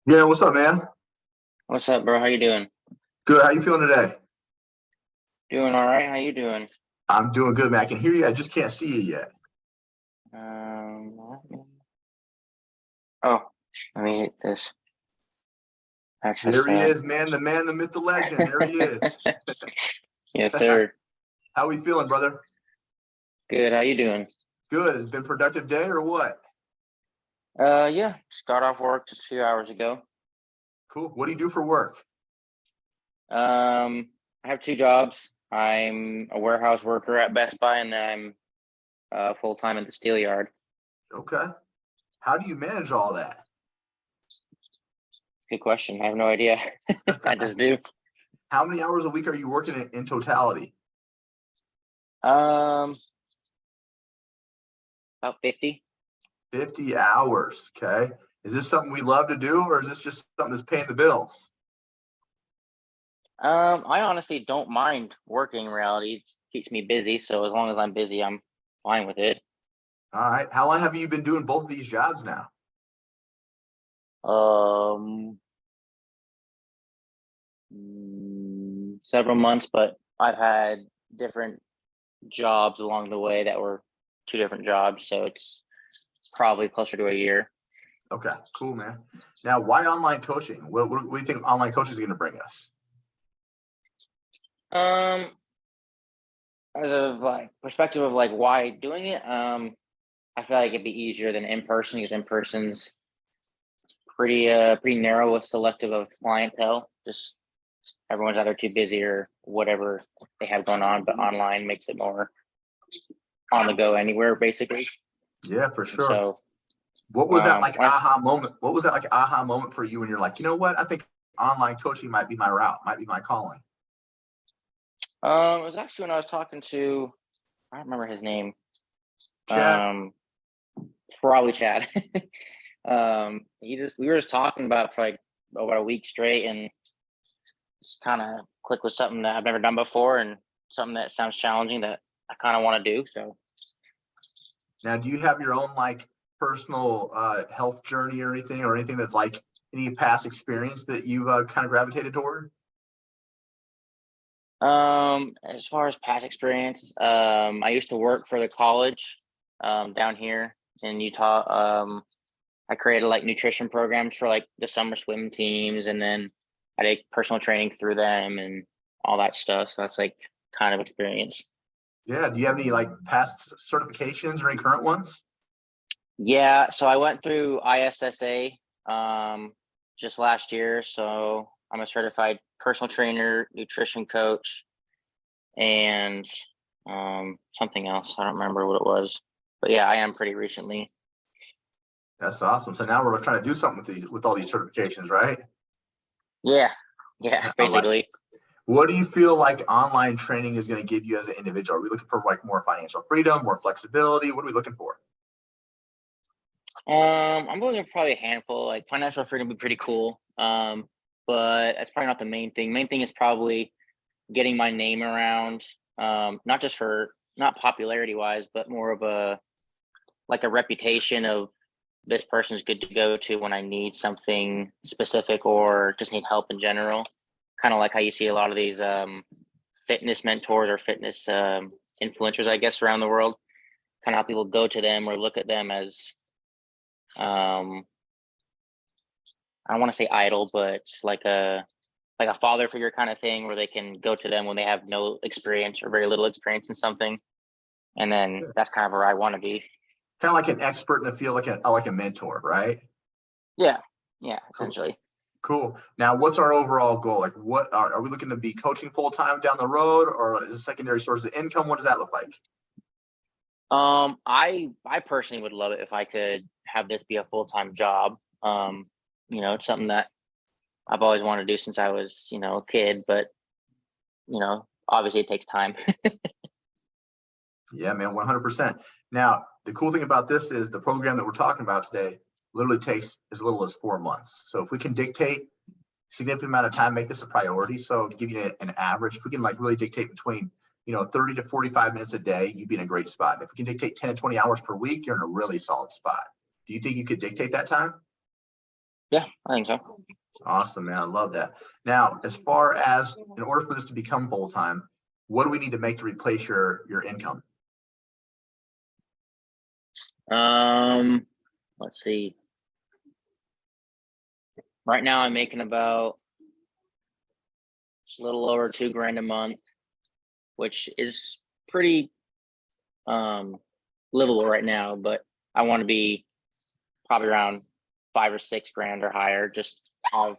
Yeah, what's up, man? What's up, bro? How you doing? Good. How you feeling today? Doing all right. How you doing? I'm doing good, man. I can hear you. I just can't see you yet. Let oh, let me hit this. Access There he that. is, man. The man, the myth, the legend. There he is. Yes, sir. How we feeling, brother? Good. How you doing? Good. It's been a productive day or what? Yeah. Just got off work just a few hours ago. Cool. What do you do for work? I have two jobs. I'm a warehouse worker at Best Buy, and then I'm full time at the steel yard. Okay. How do you manage all that? Good question. I have no idea. I just do. How many hours a week are you working in totality? Um, about 50. 50 hours. Okay. Is this something we love to do, or is this just something that's paying the bills? I honestly don't mind working in reality. It keeps me busy, so as long as I'm busy, I'm fine with it. All right. How long have you been doing both of these jobs now? Um, Several months, but I've had different jobs along the way that were two different jobs, so it's probably closer to a year. Okay. Cool, man. Now, why online coaching? What do you think online coaching is going to bring us? Um, as of like perspective of like why doing it, I feel like it'd be easier than in person because in person's pretty narrow with selective of clientele. Just everyone's either too busy or whatever they have going on, but online makes it more on the go anywhere basically. Yeah, for And sure. so What was that like when aha moment? What was that like aha moment for you when you're like, you know what? I think online coaching might be my route, might be my calling. it was actually when I was talking to I don't remember his name. Chad, Um Probably Chad. We were just talking about for like about a week straight and just kind of click with something that I've never done before and something that sounds challenging that I kind of want to do. So now do you have your own like personal health journey or anything that's like any past experience that you've kind of gravitated toward? as far as past experience, I used to work for the college down here in Utah. I created like nutrition programs for like the summer swim teams, and then I did personal training through them and all that stuff. So that's like kind of experience. Yeah. Do you have any like past certifications or any current ones? Yeah, so I went through ISSA just last year. So I'm a certified personal trainer, nutrition coach, and something else. I don't remember what it was, but yeah, I am pretty recently. That's awesome. So now we're trying to do something with all these certifications, right? Yeah, yeah, I like. basically. What do you feel like online training is going to give you as an individual? Are we looking for like more financial freedom, more flexibility? What are we looking for? I'm looking for probably a handful. Like financial freedom would be pretty cool. But that's probably not the main thing. Main thing is probably getting my name around. Not just for not popularity wise, but more of a like a reputation of this person's good to go to when I need something specific or just need help in general. Kind of like how you see a lot of these fitness mentors or fitness influencers, I guess, around the world. Kind of how people go to them or look at them as um, I don't want to say idol, but like a father figure kind of thing, where they can go to them when they have no experience or very little experience in something, and then that's kind of where I want to be. Kind of like an expert in the field, like a mentor, right? Yeah, yeah, Cool. essentially. Cool. Now, what's our overall goal? Like, what are we looking to be coaching full time down the road, or is a secondary source of income? What does that look like? I personally would love it if I could have this be a full time job. It's something that I've always wanted to do since I was, a kid, but obviously it takes time. Yeah, man, 100%. Now, the cool thing about this is the program that we're talking about today literally takes as little as 4 months. So if we can dictate significant amount of time, make this a priority. So to give you an average, if we can like really dictate between 30 to 45 minutes a day, you'd be in a great spot. If we can dictate 10 to 20 hours per week, you're in a really solid spot. Do you think you could dictate that time? Yeah, I think so. Awesome, man. I love that. Now, as far as in order for this to become full time, what do we need to make to replace your income? Let's see. Right now I'm making about a little over $2,000 a month, which is pretty livable right now, but I want to be probably around 5 or 6 grand or higher, just have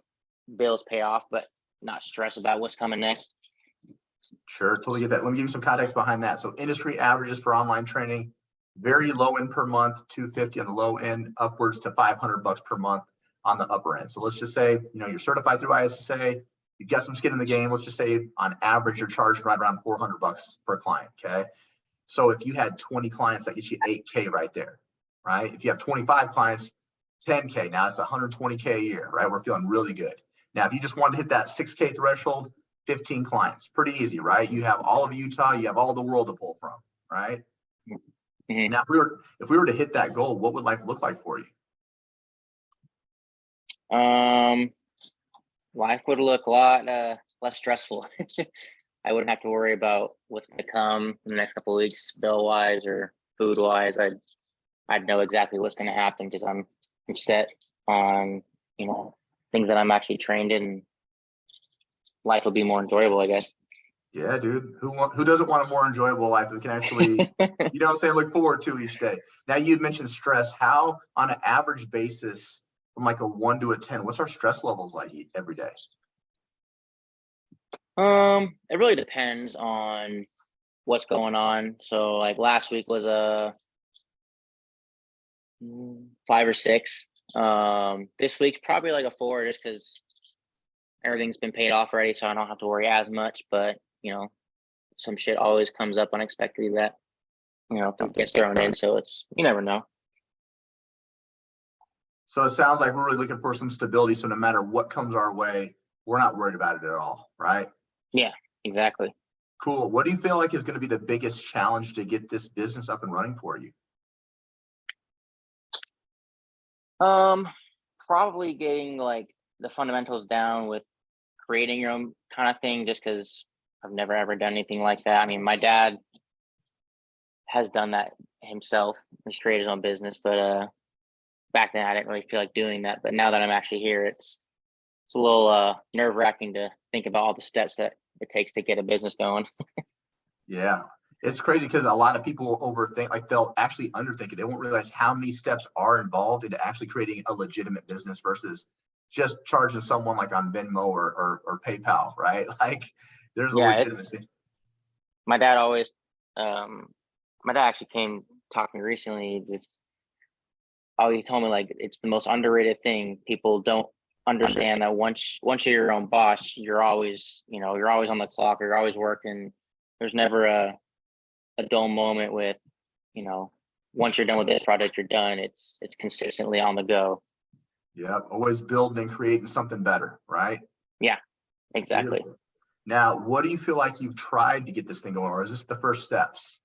bills pay off, but not stress about what's coming next. Sure, totally get that. Let me give you some context behind that. So industry averages for online training, very low end per month, 250 on the low end, upwards to $500 per month on the upper end. So let's just say, you're certified through ISSA, you've got some skin in the game. Let's just say on average, you're charged right around $400 per client, okay? So if you had 20 clients, that gets you 8K right there, right? If you have 25 clients, 10K, now it's 120K a year, right? We're feeling really good. Now, if you just wanted to hit that 6K threshold, 15 clients, pretty easy, right? You have all of Utah, you have all the world to pull from, right? Mm-hmm. Now, if we were to hit that goal, what would life look like for you? Life would look a lot less stressful. I wouldn't have to worry about what's going to come in the next couple of weeks, bill wise or food wise. I'd know exactly what's going to happen because I'm set on things that I'm actually trained in. Life will be more enjoyable, I guess. Yeah, dude. Who doesn't want a more enjoyable life that can actually, look forward to each day? Now, you mentioned stress. How, on an average basis, from like a 1 to a 10, what's our stress levels like every day? It really depends on what's going on. So like last week was a 5 or 6. This week's probably like a 4 just because everything's been paid off already, so I don't have to worry as much. But some shit always comes up unexpectedly that gets thrown in. So you never know. So it sounds like we're really looking for some stability. So no matter what comes our way, we're not worried about it at all, right? Yeah, exactly. Cool. What do you feel like is going to be the biggest challenge to get this business up and running for you? Probably getting like the fundamentals down with creating your own kind of thing, just because I've never ever done anything like that. I mean, my dad has done that himself. He's created his own business, but back then I didn't really feel like doing that. But now that I'm actually here, it's a little nerve wracking to think about all the steps that it takes to get a business going. Yeah, it's crazy because a lot of people overthink, like they'll actually underthink it. They won't realize how many steps are involved into actually creating a legitimate business versus just charging someone like on Venmo or PayPal, right? Like there's a Yeah, legitimate thing. my dad always, my dad actually came talk to me recently. He told me like it's the most underrated thing. People don't understand that once you're your own boss, you're always on the clock, or you're always working. There's never a dull moment with, once you're done with this project, you're done. It's consistently on the go. Yeah, always building and creating something better, right? Yeah, exactly. Beautiful. Now, what do you feel like you've tried to get this thing going, or is this the first steps?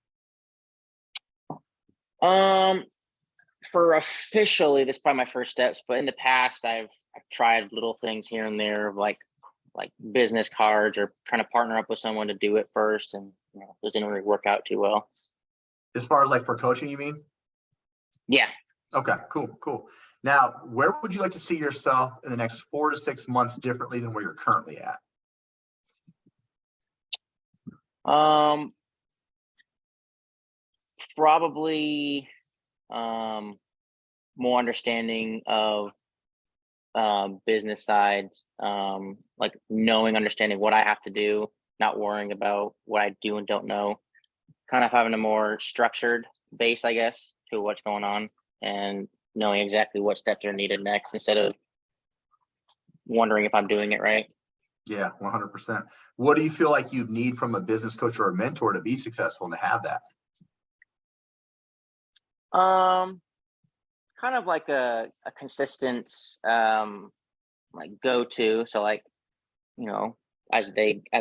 For officially, this is probably my first steps, but in the past, I've tried little things here and there, like business cards or trying to partner up with someone to do it first, and those didn't really work out too well. As far as like for coaching, you mean? Yeah. Okay, cool. Now, where would you like to see yourself in the next 4 to 6 months differently than where you're currently at? Probably more understanding of business sides, like understanding what I have to do, not worrying about what I do and don't know, kind of having a more structured base, I guess, to what's going on, and knowing exactly what steps are needed next instead of wondering if I'm doing it right. Yeah, 100%. What do you feel like you need from a business coach or a mentor to be successful and to have that? Kind of like a consistent like go-to. So like, as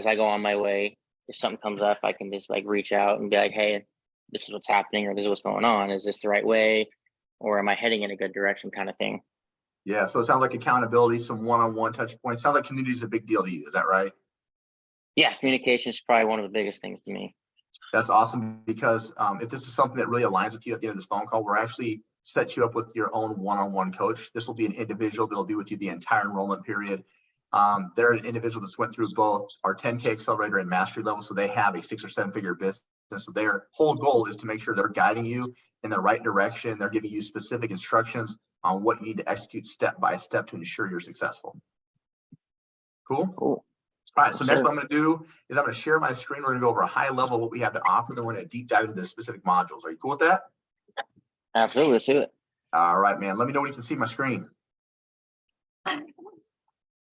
I go on my way, if something comes up, I can just like reach out and be like, hey, this is what's happening, or this is what's going on. Is this the right way, or am I heading in a good direction, kind of thing? Yeah, so it sounds like accountability, some one-on-one touch points. Sounds like community is a big deal to you. Is that right? Yeah, communication is probably one of the biggest things to me. That's awesome, because if this is something that really aligns with you at the end of this phone call, we're actually set you up with your own one-on-one coach. This will be an individual that'll be with you the entire enrollment period. They're an individual that's went through both our 10K accelerator and mastery level, so they have a 6 or 7 figure business. So their whole goal is to make sure they're guiding you in the right direction. They're giving you specific instructions on what you need to execute step by step to ensure you're successful. Cool. Cool. All right, so Yes, next sir. what I'm going to do is I'm going to share my screen. We're going to go over a high level of what we have to offer. Then we're going to deep dive into the specific modules. Are you cool with that? Absolutely. Let's do it. All right, man. Let me know when you can see my screen. All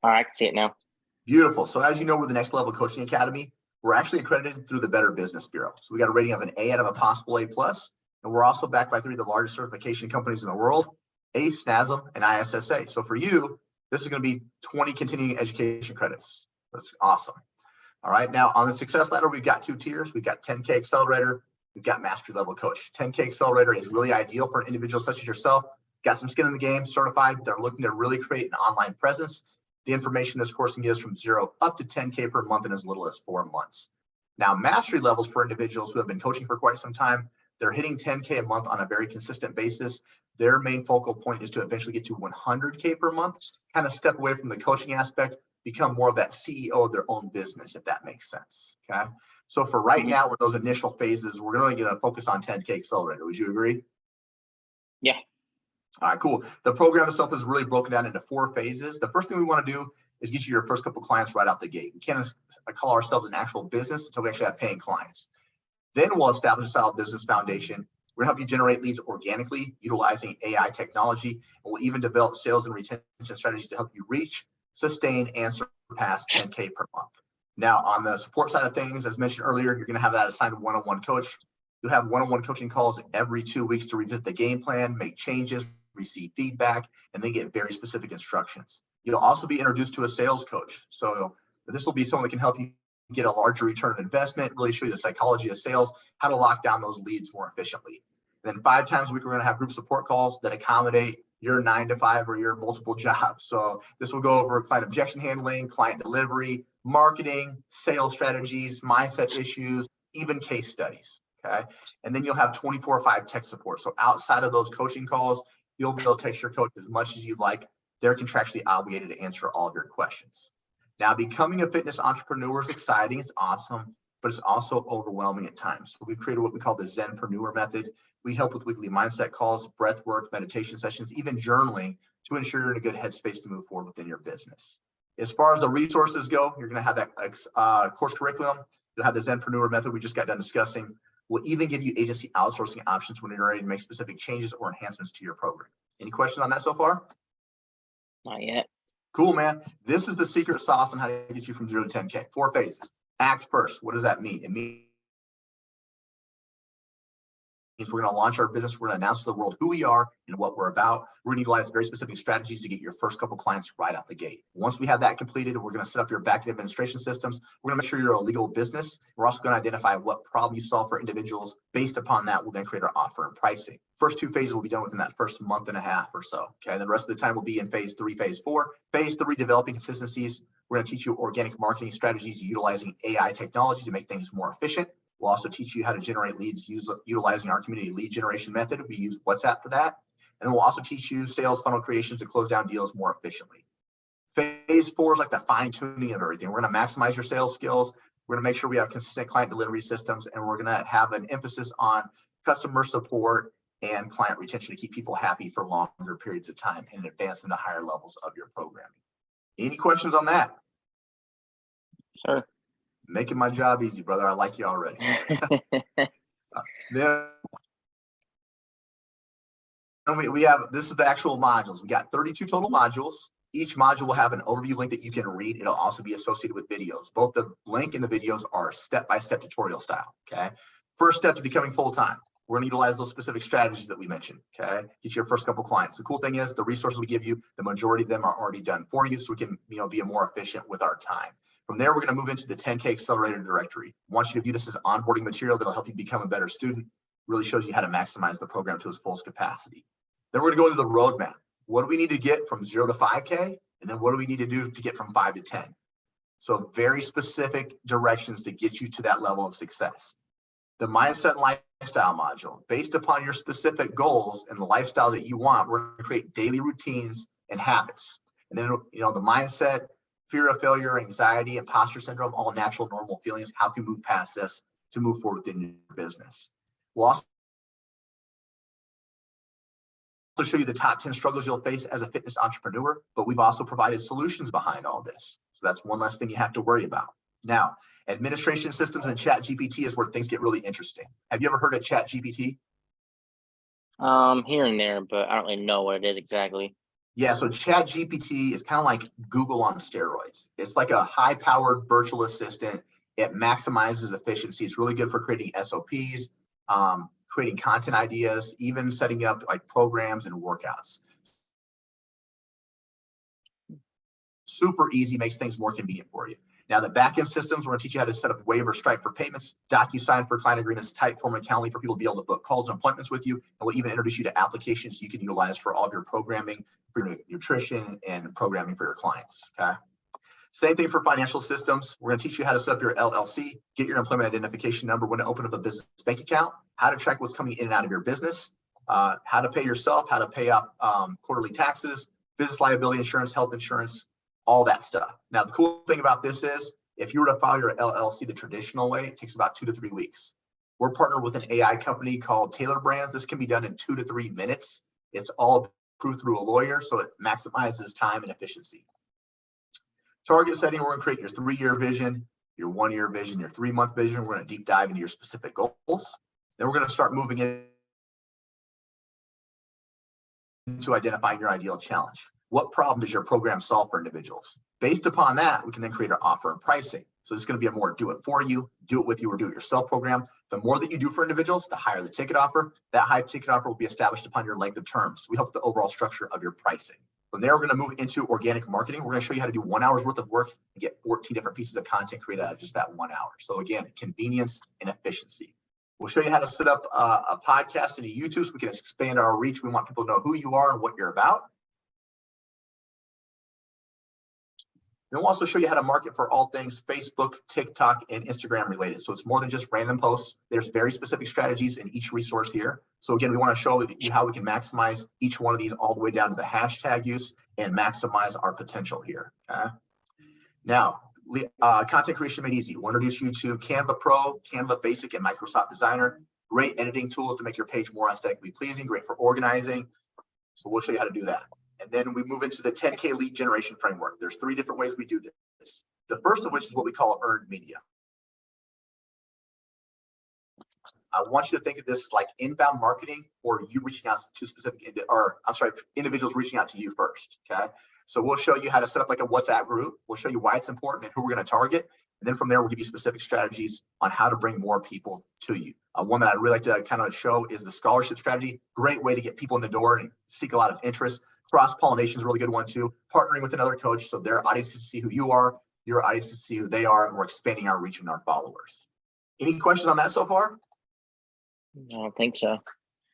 right, I can see it now. Beautiful. So as you know, we're the Next Level Coaching Academy. We're actually accredited through the Better Business Bureau. So we got a rating of an A out of a possible A+. And we're also backed by 3 of the largest certification companies in the world, ACE, NASM, and ISSA. So for you, this is going to be 20 continuing education credits. That's awesome. All right, now on the success ladder, we've got 2 tiers. We've got 10K Accelerator, we've got Mastery Level Coach. 10K Accelerator is really ideal for an individual such as yourself. Got some skin in the game, certified. They're looking to really create an online presence. The information this course can give us from 0 up to 10K per month in as little as 4 months. Now, mastery levels for individuals who have been coaching for quite some time, they're hitting 10K a month on a very consistent basis. Their main focal point is to eventually get to 100K per month, kind of step away from the coaching aspect, become more of that CEO of their own business, if that makes sense. Okay. So for right now, with those initial phases, we're really going to focus on 10K Accelerator. Would you agree? Yeah. All right, cool. The program itself is really broken down into 4 phases. The first thing we want to do is get you your first couple clients right out the gate. We can't call ourselves an actual business until we actually have paying clients. Then we'll establish a solid business foundation. We're going to help you generate leads organically utilizing AI technology. And we'll even develop sales and retention strategies to help you reach, sustain, and surpass 10K per month. Now, on the support side of things, as mentioned earlier, you're going to have that assigned one-on-one coach. You'll have one-on-one coaching calls every 2 weeks to revisit the game plan, make changes, receive feedback, and then get very specific instructions. You'll also be introduced to a sales coach. So this will be someone that can help you get a larger return on investment, really show you the psychology of sales, how to lock down those leads more efficiently. And then 5 times a week, we're going to have group support calls that accommodate your 9 to 5 or your multiple jobs. So this will go over client objection handling, client delivery, marketing, sales strategies, mindset issues, even case studies. Okay. And then you'll have 24/5 tech support. So outside of those coaching calls, you'll be able to text your coach as much as you'd like. They're contractually obligated to answer all of your questions. Now, becoming a fitness entrepreneur is exciting. It's awesome, but it's also overwhelming at times. So we've created what we call the Zenpreneur method. We help with weekly mindset calls, breath work, meditation sessions, even journaling to ensure you're in a good headspace to move forward within your business. As far as the resources go, you're going to have that course curriculum. You'll have the Zenpreneur method we just got done discussing. We'll even give you agency outsourcing options when you're ready to make specific changes or enhancements to your program. Any questions on that so far? Not yet. Cool, man. This is the secret sauce on how to get you from 0 to 10K. 4 phases. Act first. What does that mean? It means we're going to launch our business. We're going to announce to the world who we are and what we're about. We're going to utilize very specific strategies to get your first couple clients right out the gate. Once we have that completed, we're going to set up your back-end administration systems. We're going to make sure you're a legal business. We're also going to identify what problem you solve for individuals. Based upon that, we'll then create our offer and pricing. First 2 phases will be done within that first month and a half or so. Okay. And the rest of the time will be in phase 3, phase 4. Phase 3, developing consistencies. We're going to teach you organic marketing strategies utilizing AI technology to make things more efficient. We'll also teach you how to generate leads utilizing our community lead generation method. We use WhatsApp for that. And then we'll also teach you sales funnel creation to close down deals more efficiently. Phase 4 is like the fine tuning of everything. We're going to maximize your sales skills. We're going to make sure we have consistent client delivery systems, and we're going to have an emphasis on customer support and client retention to keep people happy for longer periods of time and advance them to higher levels of your programming. Any questions on that? Sure. Making my job easy, brother. I like you already. Then we have, this is the actual modules. We got 32 total modules. Each module will have an overview link that you can read. It'll also be associated with videos. Both the link and the videos are step-by-step tutorial style. Okay. First step to becoming full-time. We're going to utilize those specific strategies that we mentioned. Okay. Get your first couple clients. The cool thing is the resources we give you, the majority of them are already done for you. So we can, be more efficient with our time. From there, we're going to move into the 10K Accelerator directory. I want you to view this as onboarding material that'll help you become a better student. Really shows you how to maximize the program to its fullest capacity. Then we're going to go into the roadmap. what do we need to get from 0 to 5K? And then what do we need to do to get from 5 to 10? So very specific directions to get you to that level of success. The mindset and lifestyle module, based upon your specific goals and the lifestyle that you want, we're going to create daily routines and habits. And then, the mindset, fear of failure, anxiety, imposter syndrome, all natural, normal feelings. How can you move past this to move forward within your business? We'll also show you the top 10 struggles you'll face as a fitness entrepreneur, but we've also provided solutions behind all this. So that's one less thing you have to worry about. Now, administration systems and Chat GPT is where things get really interesting. Have you ever heard of Chat GPT? Here and there, but I don't really know what it is exactly. Yeah, so Chat GPT is kind of like Google on steroids. It's like a high-powered virtual assistant. It maximizes efficiency. It's really good for creating SOPs, creating content ideas, even setting up like programs and workouts. Super easy, makes things more convenient for you. Now, the backend systems, we're going to teach you how to set up Waiver, Stripe for payments, DocuSign for client agreements, Typeform and Calendly for people to be able to book calls and appointments with you. And we'll even introduce you to applications you can utilize for all of your programming, for your nutrition, and programming for your clients. Okay. Same thing for financial systems. We're going to teach you how to set up your LLC, get your employment identification number when to open up a business bank account, how to track what's coming in and out of your business, how to pay yourself, how to pay off quarterly taxes, business liability insurance, health insurance, all that stuff. Now, the cool thing about this is if you were to file your LLC the traditional way, it takes about 2 to 3 weeks. We're partnered with an AI company called Taylor Brands. This can be done in 2 to 3 minutes. It's all approved through a lawyer, so it maximizes time and efficiency. Target setting, we're going to create your 3-year vision, your 1-year vision, your 3-month vision. We're going to deep dive into your specific goals. Then we're going to start moving into identifying your ideal challenge. What problem does your program solve for individuals? Based upon that, we can then create our offer and pricing. So this is going to be a more do it for you, do it with you, or do it yourself program. The more that you do for individuals, the higher the ticket offer. That high ticket offer will be established upon your length of terms. We help with the overall structure of your pricing. From there, we're going to move into organic marketing. We're going to show you how to do 1 hour's worth of work and get 14 different pieces of content created out of just that 1 hour. So again, convenience and efficiency. We'll show you how to set up a podcast and a YouTube so we can expand our reach. We want people to know who you are and what you're about. Then we'll also show you how to market for all things Facebook, TikTok, and Instagram related. So it's more than just random posts. There's very specific strategies in each resource here. So again, we want to show you how we can maximize each one of these all the way down to the hashtag use and maximize our potential here. Okay? Now, content creation made easy. We'll introduce you to Canva Pro, Canva Basic, and Microsoft Designer. Great editing tools to make your page more aesthetically pleasing, great for organizing. So we'll show you how to do that. And then we move into the 10K lead generation framework. There's 3 different ways we do this. The first of which is what we call earned media. I want you to think of this as like inbound marketing or you reaching out to specific, individuals reaching out to you first, okay? So we'll show you how to set up like a WhatsApp group. We'll show you why it's important and who we're going to target. And then from there, we'll give you specific strategies on how to bring more people to you. One that I'd really like to kind of show is the scholarship strategy. Great way to get people in the door and seek a lot of interest. Cross-pollination is a really good one too. Partnering with another coach so their audience can see who you are, your audience can see who they are, and we're expanding our reach and our followers. Any questions on that so far? I don't think so.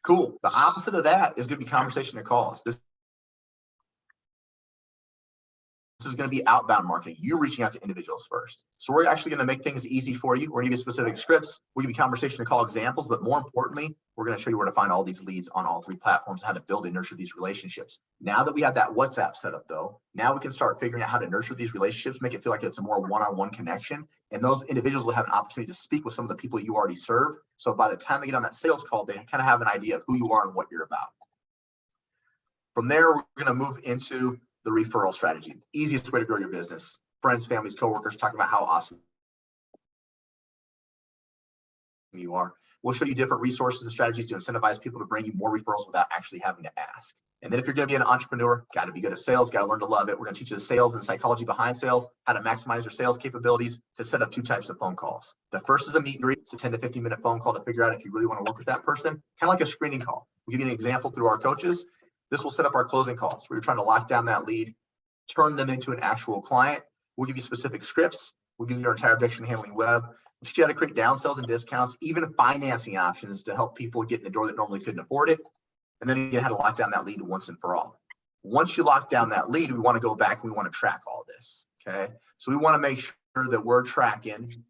Cool. The opposite of that is going to be conversation and calls. This is going to be outbound marketing. You reaching out to individuals first. So we're actually going to make things easy for you. We're going to give you specific scripts. We'll give you conversation and call examples, but more importantly, we're going to show you where to find all these leads on all 3 platforms, how to build and nurture these relationships. Now that we have that WhatsApp set up though, now we can start figuring out how to nurture these relationships, make it feel like it's a more one-on-one connection. And those individuals will have an opportunity to speak with some of the people you already serve. So by the time they get on that sales call, they kind of have an idea of who you are and what you're about. From there, we're going to move into the referral strategy. Easiest way to grow your business. Friends, families, coworkers, talking about how awesome you are. We'll show you different resources and strategies to incentivize people to bring you more referrals without actually having to ask. And then if you're going to be an entrepreneur, got to be good at sales, got to learn to love it. We're going to teach you the sales and psychology behind sales, how to maximize your sales capabilities to set up 2 types of phone calls. The first is a meet and greet. It's a 10 to 15 minute phone call to figure out if you really want to work with that person, kind of like a screening call. We'll give you an example through our coaches. This will set up our closing calls where you're trying to lock down that lead, turn them into an actual client. We'll give you specific scripts. We'll give you our entire objection handling web. We'll teach you how to create downsells and discounts, even financing options to help people get in the door that normally couldn't afford it. And then again, how to lock down that lead once and for all. Once you lock down that lead, we want to go back and we want to track all this. Okay. So we want to make sure that we're tracking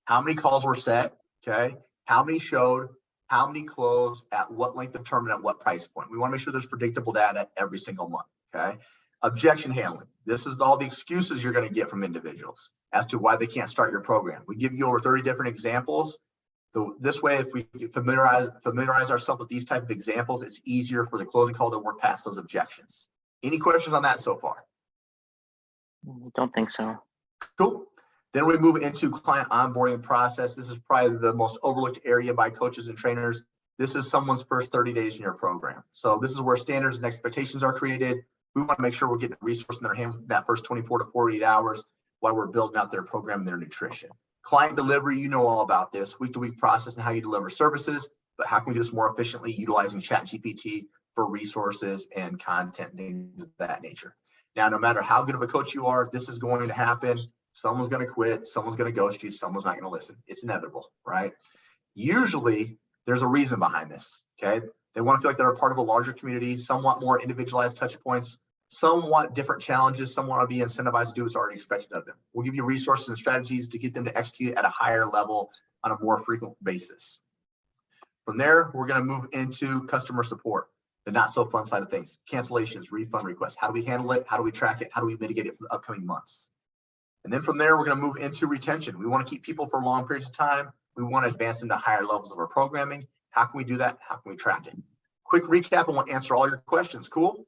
how many calls were set. Okay. How many showed, how many closed, at what length of term, and at what price point. We want to make sure there's predictable data every single month. Okay. Objection handling. This is all the excuses you're going to get from individuals as to why they can't start your program. We give you over 30 different examples. So this way, if we familiarize ourselves with these type of examples, it's easier for the closing call to work past those objections. Any questions on that so far? Don't think so. Cool. Then we move into client onboarding process. This is probably the most overlooked area by coaches and trainers. This is someone's first 30 days in your program. So this is where standards and expectations are created. We want to make sure we're getting a resource in their hands that first 24 to 48 hours while we're building out their program and their nutrition. Client delivery, you know all about this, week-to-week process and how you deliver services, but how can we do this more efficiently utilizing ChatGPT for resources and content, things of that nature. Now, no matter how good of a coach you are, this is going to happen. Someone's going to quit, someone's going to ghost you, someone's not going to listen. It's inevitable, right? Usually, there's a reason behind this, okay? They want to feel like they're a part of a larger community, some want more individualized touch points, some want different challenges, some want to be incentivized to do what's already expected of them. We'll give you resources and strategies to get them to execute at a higher level on a more frequent basis. From there, we're going to move into customer support, the not so fun side of things, cancellations, refund requests. How do we handle it? How do we track it? How do we mitigate it for the upcoming months? And then from there, we're going to move into retention. We want to keep people for long periods of time. We want to advance into higher levels of our programming. How can we do that? How can we track it? Quick recap, and we'll answer all your questions. Cool?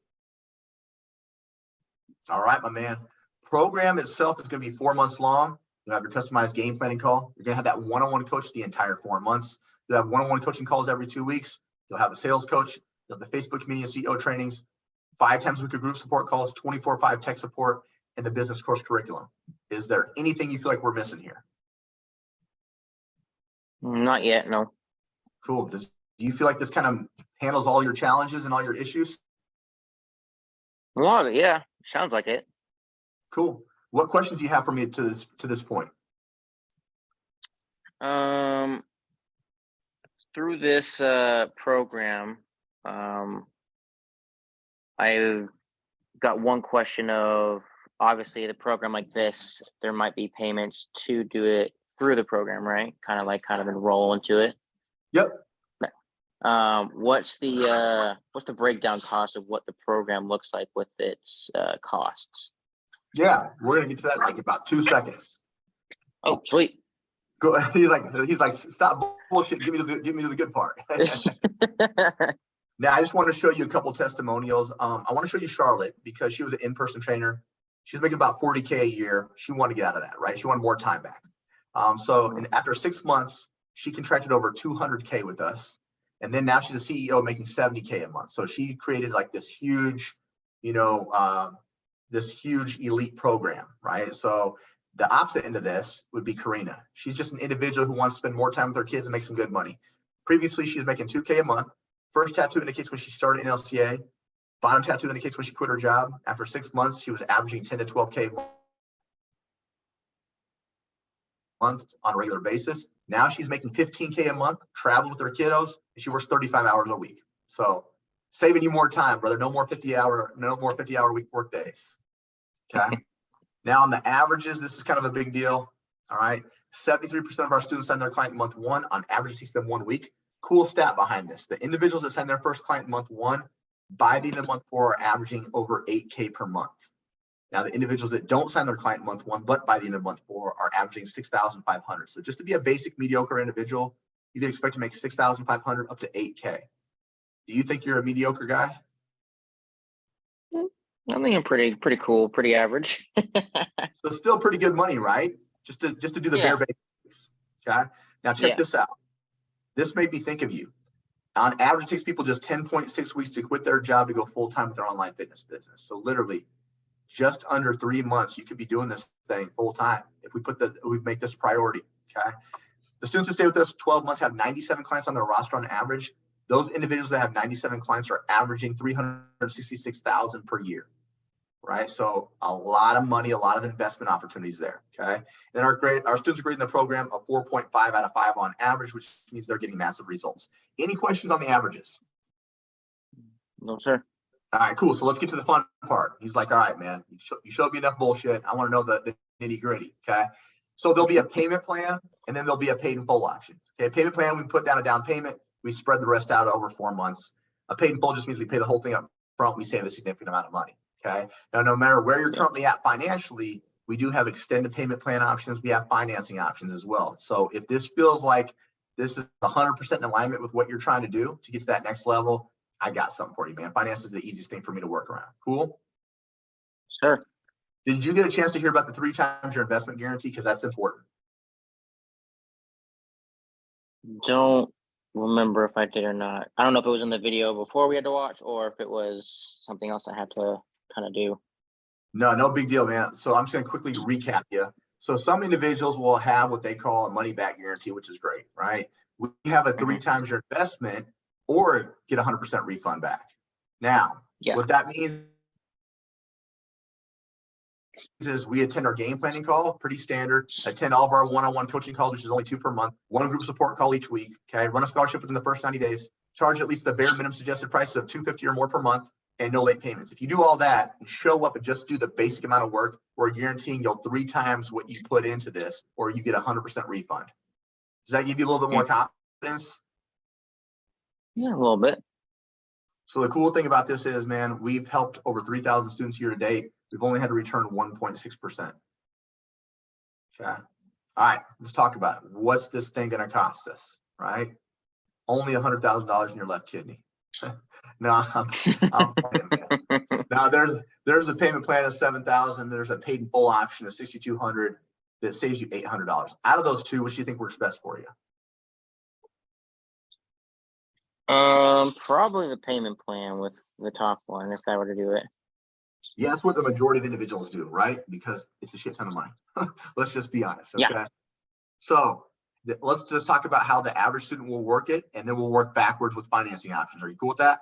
All right, my man. Program itself is going to be 4 months long. You'll have your customized game planning call. You're going to have that one-on-one coach the entire 4 months. You'll have one-on-one coaching calls every 2 weeks. You'll have the sales coach. You'll have the Facebook community and CEO trainings, 5 times a week of group support calls, 24/5 tech support, and the business course curriculum. Is there anything you feel like we're missing here? Not yet, no. Cool. Do you feel like this kind of handles all your challenges and all your issues? A lot of it, yeah. Sounds like it. Cool. What questions do you have for me to this point? Through this program, I've got one question of, obviously the program like this, there might be payments to do it through the program, right? Kind of enroll into it. Yep. What's the breakdown cost of what the program looks like with its costs? Yeah, we're gonna get to that in like about 2 seconds. Oh, sweet. Go. He's like, stop bullshit. Give me to the good part. Now, I just want to show you a couple testimonials. I want to show you Charlotte because she was an in-person trainer. She was making about $40K a year. She wanted to get out of that, right? She wanted more time back. And after 6 months, she contracted over 200K with us. And then now she's a CEO making 70K a month. So she created like this huge, this huge elite program, right? So the opposite end of this would be Karina. She's just an individual who wants to spend more time with her kids and make some good money. Previously, she was making 2K a month. First tattoo indicates when she started in LCA. Bottom tattoo indicates when she quit her job. After 6 months, she was averaging 10 to 12K a month on a regular basis. Now she's making 15K a month, travel with her kiddos, and she works 35 hours a week. So saving you more time, brother. No more 50-hour week work days. Okay. Now on the averages, this is kind of a big deal. All right. 73% of our students sign their client in month 1. On average, it takes them 1 week. Cool stat behind this. The individuals that sign their first client in month 1, by the end of month 4 are averaging over 8K per month. Now, the individuals that don't sign their client in month 1, but by the end of month 4 are averaging 6,500. So just to be a basic mediocre individual, you can expect to make 6,500 up to 8K. Do you think you're a mediocre guy? I think I'm pretty cool, pretty average. So still pretty good money, right? Just to do the bare basics. Okay. Now check this out. This made me think of you. On average, it takes people just 10.6 weeks to quit their job to go full-time with their online fitness business. So literally just under 3 months, you could be doing this thing full-time if we make this a priority. Okay. The students that stay with us 12 months have 97 clients on their roster on average. Those individuals that have 97 clients are averaging 366,000 per year. Right. So a lot of money, a lot of investment opportunities there. Okay. Then our students are grading the program a 4.5 out of 5 on average, which means they're getting massive results. Any questions on the averages? No, sir. All right, cool. So let's get to the fun part. He's like, all right, man, you showed me enough bullshit. I want to know the nitty gritty. Okay. So there'll be a payment plan and then there'll be a paid in full option. Okay. Payment plan, we put down a down payment. We spread the rest out over 4 months. A paid in full just means we pay the whole thing up front. We save a significant amount of money. Okay. Now, no matter where you're currently at financially, we do have extended payment plan options. We have financing options as well. So if this feels like this is 100% in alignment with what you're trying to do to get to that next level, I got something for you, man. Finance is the easiest thing for me to work around. Cool. Sure. Did you get a chance to hear about the 3 times your investment guarantee? Because that's important. Don't remember if I did or not. I don't know if it was in the video before we had to watch or if it was something else I had to kind of do. No big deal, man. So I'm just going to quickly recap you. So some individuals will have what they call a money back guarantee, which is great, right? We have a 3 times your investment or get 100% refund back. Now, what that means is we attend our game planning call, pretty standard, attend all of our one-on-one coaching calls, which is only 2 per month, 1 group support call each week. Okay. Run a scholarship within the first 90 days, charge at least the bare minimum suggested price of $250 or more per month, and no late payments. If you do all that and show up and just do the basic amount of work, we're guaranteeing you'll 3 times what you put into this, or you get 100% refund. Does that give you a little bit more confidence? Yeah, a little bit. So the cool thing about this is, man, we've helped over 3,000 students year to date. We've only had to return 1.6%. Okay. All right, let's talk about it. What's this thing going to cost us, right? Only $100,000 in your left kidney. No, I'm playing, man. Now there's a payment plan of $7,000. There's a paid in full option of $6,200 that saves you $800. Out of those 2, which do you think works best for you? Probably the payment plan with the top one, if I were to do it. Yeah, that's what the majority of individuals do, right? Because it's a shit ton of money. Let's just be honest. Okay. Yeah. So let's just talk about how the average student will work it, and then we'll work backwards with financing options. Are you cool with that?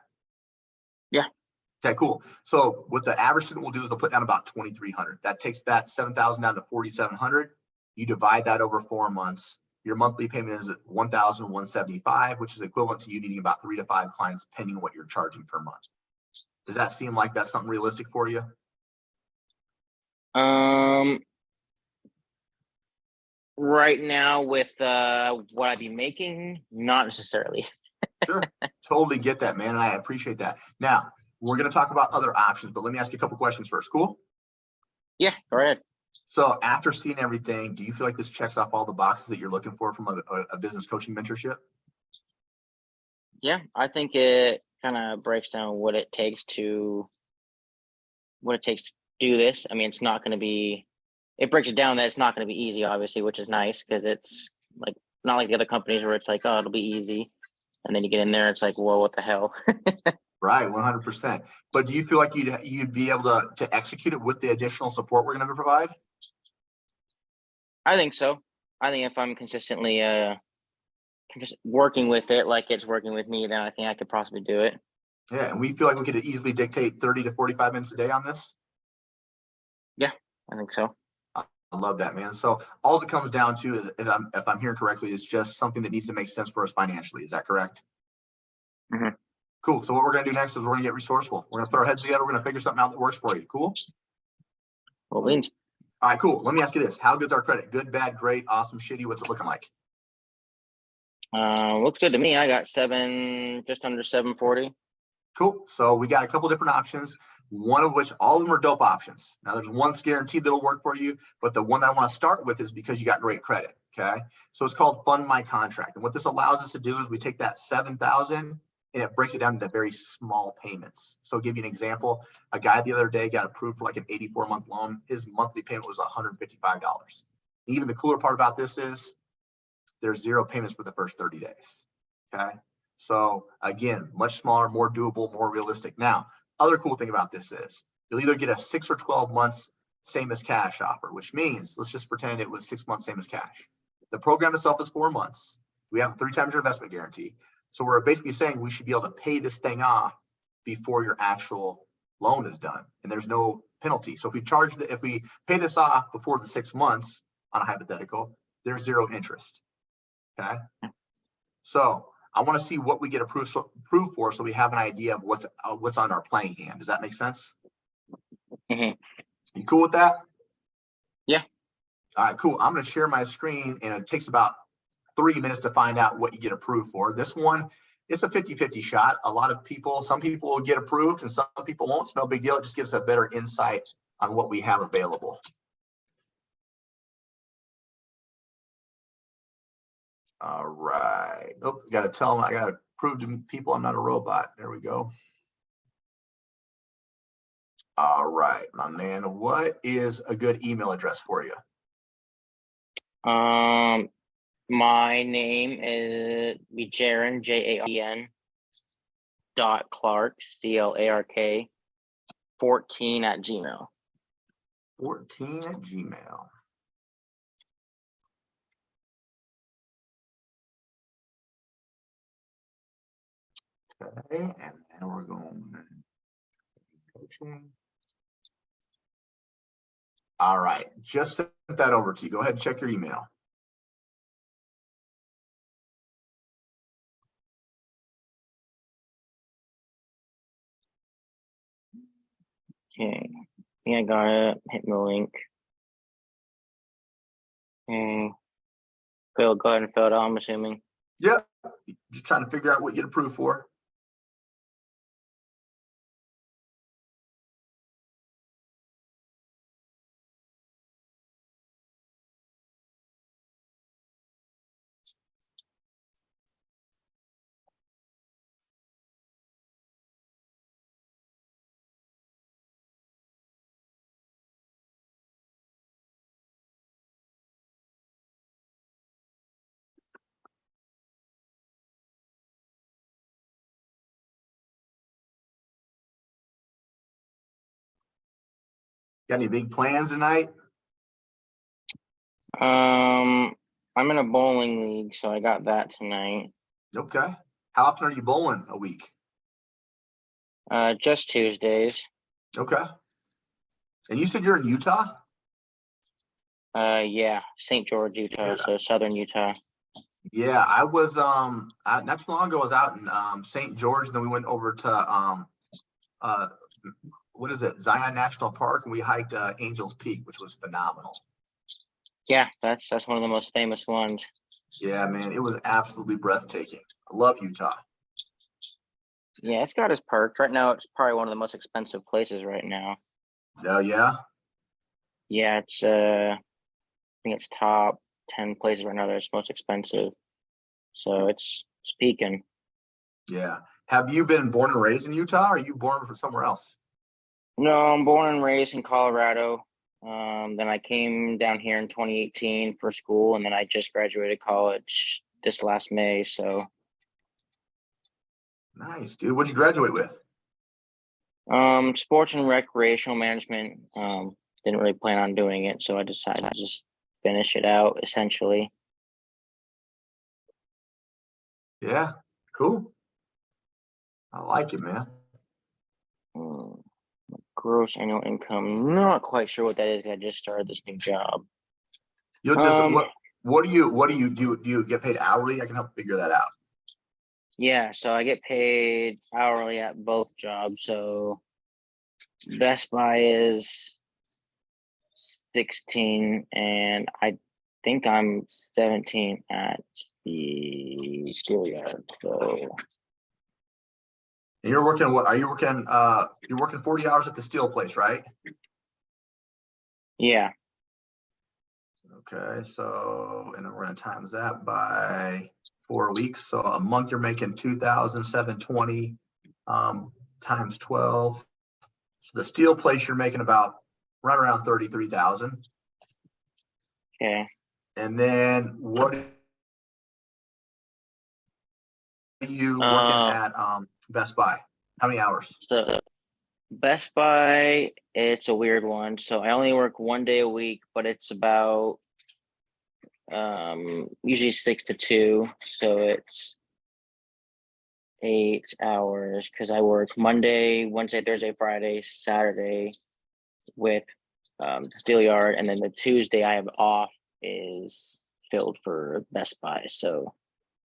Yeah. Okay, cool. So what the average student will do is they'll put down about $2,300. That takes that $7,000 down to $4,700. You divide that over 4 months. Your monthly payment is at $1,175, which is equivalent to you needing about 3 to 5 clients, depending on what you're charging per month. Does that seem like that's something realistic for you? Right now with what I'd be making, not necessarily. Sure, totally get that, man. And I appreciate that. Now, we're going to talk about other options, but let me ask you a couple questions first. Cool? Yeah, go ahead. So after seeing everything, do you feel like this checks off all the boxes that you're looking for from a business coaching mentorship? Yeah, I think it kind of breaks down what it takes to do this. I mean, it's not going to be, it breaks it down that it's not going to be easy, obviously, which is nice because it's like not like the other companies where it's like, oh, it'll be easy. And then you get in there, it's like, whoa, what the hell? Right, 100%. But do you feel like you'd be able to execute it with the additional support we're going to provide? I think so. I think if I'm consistently working with it like it's working with me, then I think I could possibly do it. Yeah, and we feel like we could easily dictate 30 to 45 minutes a day on this. Yeah, I think so. I love that, man. So all it comes down to is, if I'm hearing correctly, is just something that needs to make sense for us financially. Is that correct? Mm-hmm. Cool. So what we're going to do next is we're going to get resourceful. We're going to put our heads together. We're going to figure something out that works for you. Cool? Well, Lynch. All right, cool. Let me ask you this. How good's our credit? Good, bad, great, awesome, shitty? What's it looking like? Looks good to me. I got just under 740. Cool. So we got a couple different options, one of which all of them are dope options. Now there's one guaranteed that'll work for you, but the one that I want to start with is because you got great credit. Okay. So it's called Fund My Contract. And what this allows us to do is we take that 7,000 and it breaks it down into very small payments. So I'll give you an example. A guy the other day got approved for like an 84-month loan. His monthly payment was $155. Even the cooler part about this is there's 0 payments for the first 30 days. Okay. So again, much smaller, more doable, more realistic. Now, other cool thing about this is you'll either get a 6 or 12 months same as cash offer, which means let's just pretend it was 6 months same as cash. The program itself is 4 months. We have a 3 times your investment guarantee. So we're basically saying we should be able to pay this thing off before your actual loan is done, and there's no penalty. So if we pay this off before the 6 months on a hypothetical, there's 0 interest. Okay. So I want to see what we get approved for, so we have an idea of what's on our playing hand. Does that make sense? Mhm. You cool with that? Yeah. All right, cool. I'm going to share my screen, and it takes about 3 minutes to find out what you get approved for. This one, it's a 50-50 shot. Some people will get approved and some people won't. It's no big deal. It just gives a better insight on what we have available. All right. Oh, I got to tell them, I got to prove to people I'm not a robot. There we go. All right, my man. What is a good email address for you? My name is Jaren, Jaren .Clark, CLARK 14 at Gmail. 14 at Gmail. Okay, and then we're going coaching. All right, just sent that over to you. Go ahead and check your email. Okay, yeah, I got it. Hit the link. Okay. Go ahead and fill it out, I'm assuming. Yep, just trying to figure out what you get approved for. Got any big plans tonight? I'm in a bowling league, so I got that tonight. Okay. How often are you bowling a week? Just Tuesdays. Okay. And you said you're in Utah? Yeah, St. George, Utah, Dude, so southern Utah. yeah, I was not too long ago. I was out in St. George, and then we went over to what is it, Zion National Park, and we hiked Angels Peak, which was phenomenal. Yeah, that's one of the most famous ones. Yeah, man, it was absolutely breathtaking. I love Utah. Yeah, it's got its perks. Right now, it's probably one of the most expensive places right now. Oh yeah. Yeah, it's I think it's top 10 places right now that's most expensive. So it's peaking. Yeah. Have you been born and raised in Utah, or are you born from somewhere else? No, I'm born and raised in Colorado. Then I came down here in 2018 for school, and then I just graduated college this last May. So, Nice, dude. What'd you graduate with? sports and recreational management. Didn't really plan on doing it, so I decided to just finish it out essentially. Yeah, cool. I like it, man. Hmm, gross annual income. Not quite sure what that is. I just started this new job. You'll just what do you do? Do you get paid hourly? I can help figure that out. Yeah, so I get paid hourly at both jobs. So Best Buy is 16, and I think I'm 17 at the schoolyard. So And you're working what? Are you working? You're working 40 hours at the steel place, right? yeah, Okay, so and then we're gonna times that by 4 weeks. So a month you're making 2,720 times 12. So the steel place you're making about right around 33,000. okay. And then what are you working Uh, at Best Buy? How many hours? so Best Buy, it's a weird one. So I only work 1 day a week, but it's about usually 6 to 2. So it's 8 hours because I work Monday, Wednesday, Thursday, Friday, Saturday with the steel yard, and then the Tuesday I have off is filled for Best Buy. So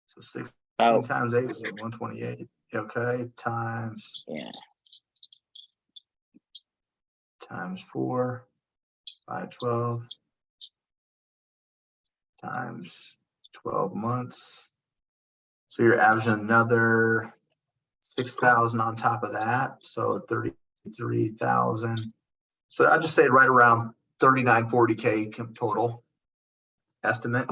So 6 Oh, times 8 is 128. Okay, times yeah. times 4 by 12 times 12 months. So you're averaging another 6,000 on top of that. So 33,000. So I just say right around 39, 40K total estimate.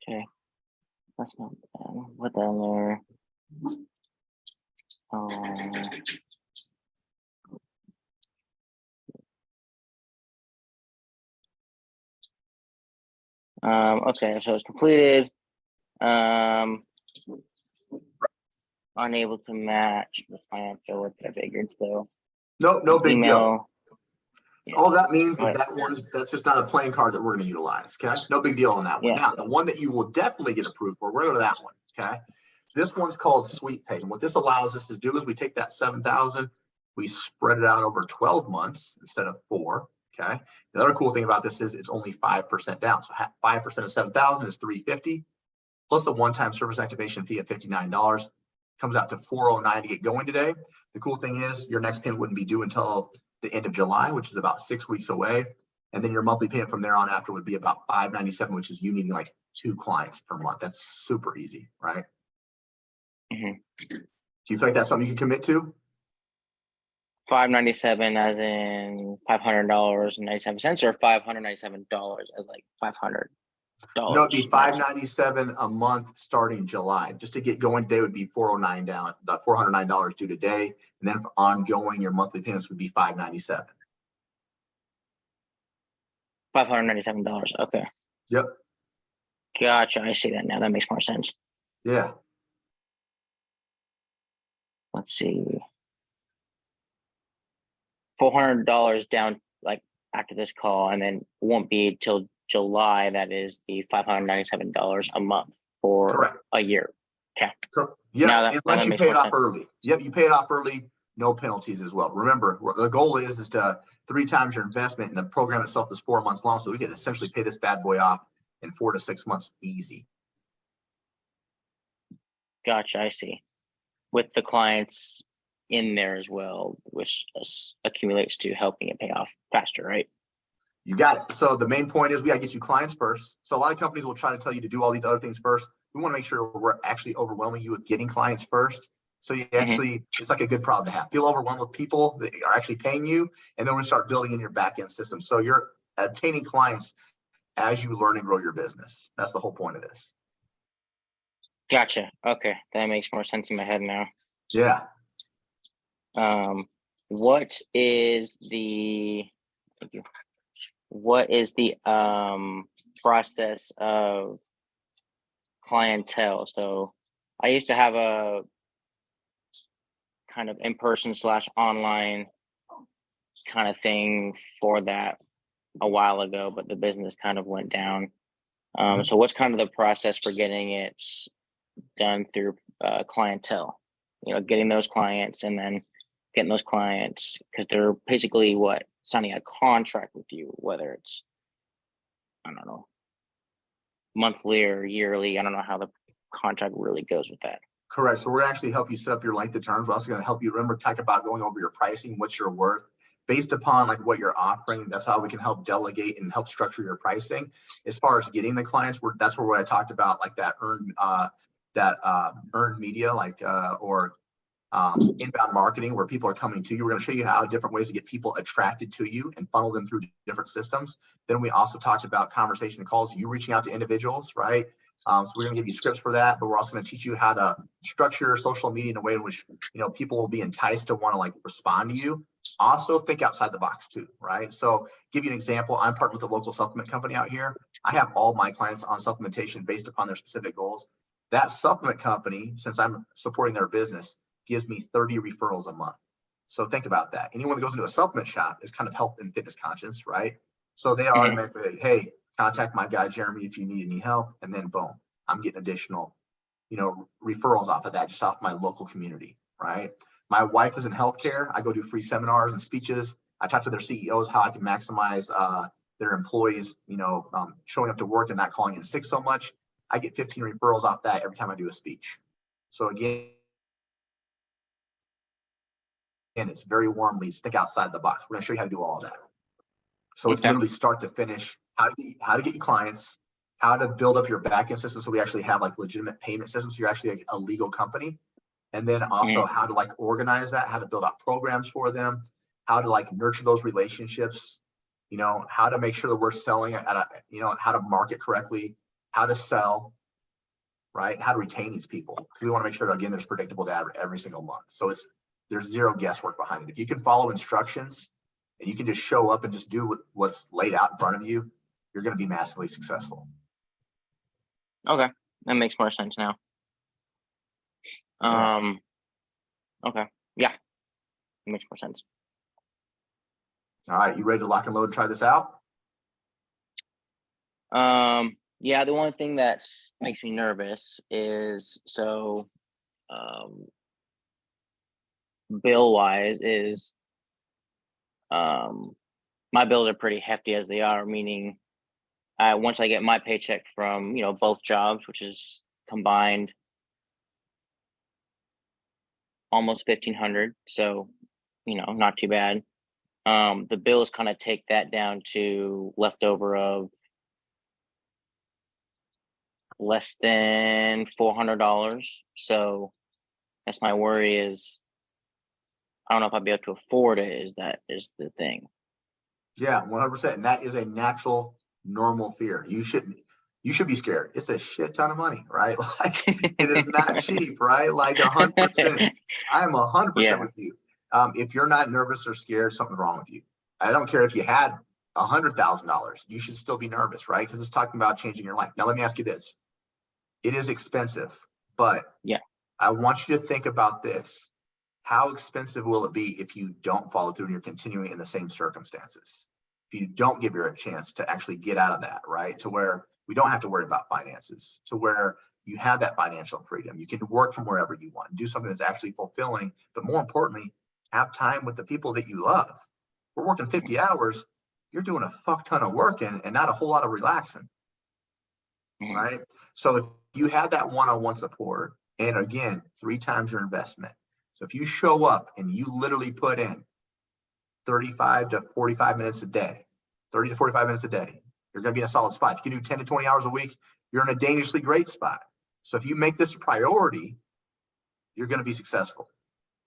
Okay. That's not bad. What the hell there? Okay, so it's completed. Unable to match the financial, which I figured. So No big deal. email. Yeah. All that means is Right. that's just not a playing card that we're going to utilize. Okay, no big deal on that one. Yeah. Now, the one that you will definitely get approved for, we're going to that one. Okay, this one's called Sweet Pay, and what this allows us to do is we take that 7,000, we spread it out over 12 months instead of 4. Okay, the other cool thing about this is it's only 5% down. So 5% of 7,000 is 350, plus a one-time service activation fee of $59. Comes out to 409 to get going today. The cool thing is your next payment wouldn't be due until the end of July, which is about 6 weeks away. And then your monthly payment from there on after would be about $597, which is you needing like 2 clients per month. That's super easy, right? Mm-hmm. Do you feel like that's something you can commit to? $597 as in $500.97, or $597 as like $500. No, it'd be $597 a month starting July. Just to get going today would be 409 down, the $409 due today. And then for ongoing, your monthly payments would be $597. $597. Okay. Yep. Gotcha. I see that now. That makes more sense. Yeah. Let's see. $400 down like after this call, and then won't be till July. That is the $597 a month for Correct. a year. Okay. Yeah, unless you pay it off early. Yep, you pay it off early, no penalties as well. Remember, the goal is to 3 times your investment, and the program itself is 4 months long, so we can essentially pay this bad boy off in 4 to 6 months easy. Gotcha. I see. With the clients in there as well, which accumulates to helping it pay off faster, right? You got it. So the main point is we got to get you clients first. So a lot of companies will try to tell you to do all these other things first. We want to make sure we're actually overwhelming you with getting clients first. So you actually, it's like a good problem to have. Feel overwhelmed with people that are actually paying you, and then we start building in your back end system. So you're obtaining clients as you learn and grow your business. That's the whole point of this. Gotcha. Okay, that makes more sense in my head now. Yeah. What is the? Thank you. What is the process of clientele? So I used to have a kind of in-person / online kind of thing for that a while ago, but the business kind of went down. So what's kind of the process for getting it done through clientele? You know, getting those clients, and then getting those clients, because they're basically signing a contract with you, whether it's, I don't know, monthly or yearly. I don't know how the contract really goes with that. Correct. So we're going to actually help you set up your length of terms. We're also going to help you talk about going over your pricing, what you're worth based upon like what you're offering. That's how we can help delegate and help structure your pricing. As far as getting the clients, that's where what I talked about, like that earned media, like or inbound marketing, where people are coming to you. We're going to show you how different ways to get people attracted to you and funnel them through different systems. Then we also talked about conversation calls, you reaching out to individuals, right? So we're going to give you scripts for that, but we're also going to teach you how to structure your social media in a way in which, you know, people will be enticed to want to like respond to you. Also think outside the box too, right? So give you an example. I'm partnered with a local supplement company out here. I have all my clients on supplementation based upon their specific goals. That supplement company, since I'm supporting their business, gives me 30 referrals a month. So think about that. Anyone that goes into a supplement shop is kind of health and fitness conscious, right? So they automatically, hey, contact my guy Jeremy if you need any help, and then boom, I'm getting additional, you know, referrals off of that, just off my local community, right? My wife is in healthcare. I go do free seminars and speeches. I talk to their CEOs how I can maximize their employees, you know, showing up to work and not calling in sick so much. I get 15 referrals off that every time I do a speech. So again, it's very warm leads. Think outside the box. We're going to show you how to do all of that. So it's literally start to finish, how to get you clients, how to build up your back end system. So we actually have like legitimate payment systems. So you're actually a legal company. And then also how to like organize that, how to build out programs for them, how to like nurture those relationships, you know, how to make sure that we're selling at a, you know, how to market correctly, how to sell, right? How to retain these people. Because we want to make sure that, again, there's predictable data every single month. So there's zero guesswork behind it. If you can follow instructions and you can just show up and just do what's laid out in front of you, you're going to be massively successful. Okay. That makes more sense now. Okay. Yeah. It makes more sense. All right. You ready to lock and load and try this out? Yeah, the one thing that makes me nervous is bill wise is my bills are pretty hefty as they are, meaning once I get my paycheck from, you know, both jobs, which is combined almost 1,500, so, you know, not too bad. The bills kind of take that down to leftover of less than $400. So that's my worry is I don't know if I'll be able to afford it. Is the thing. Yeah, 100%. And that is a natural, normal fear. You should be scared. It's a shit ton of money, right? Like it is not cheap, right? Like 100%. I'm 100% with you. If you're not nervous or scared, something's wrong with you. I don't care if you had $100,000, you should still be nervous, right? Because it's talking about changing your life. Now, let me ask you this. It is expensive, but I want you to think about this. How expensive will it be if you don't follow through and you're continuing in the same circumstances? If you don't give your a chance to actually get out of that, right? To where we don't have to worry about finances, to where you have that financial freedom. You can work from wherever you want, do something that's actually fulfilling, but more importantly, have time with the people that you love. We're working 50 hours. You're doing a fuck ton of work and not a whole lot of relaxing, right? So if you have that one-on-one support, and again, 3 times your investment. So if you show up and you literally put in 35 to 45 minutes a day, 30 to 45 minutes a day, you're going to be in a solid spot. If you can do 10 to 20 hours a week, you're in a dangerously great spot. So if you make this a priority, you're going to be successful.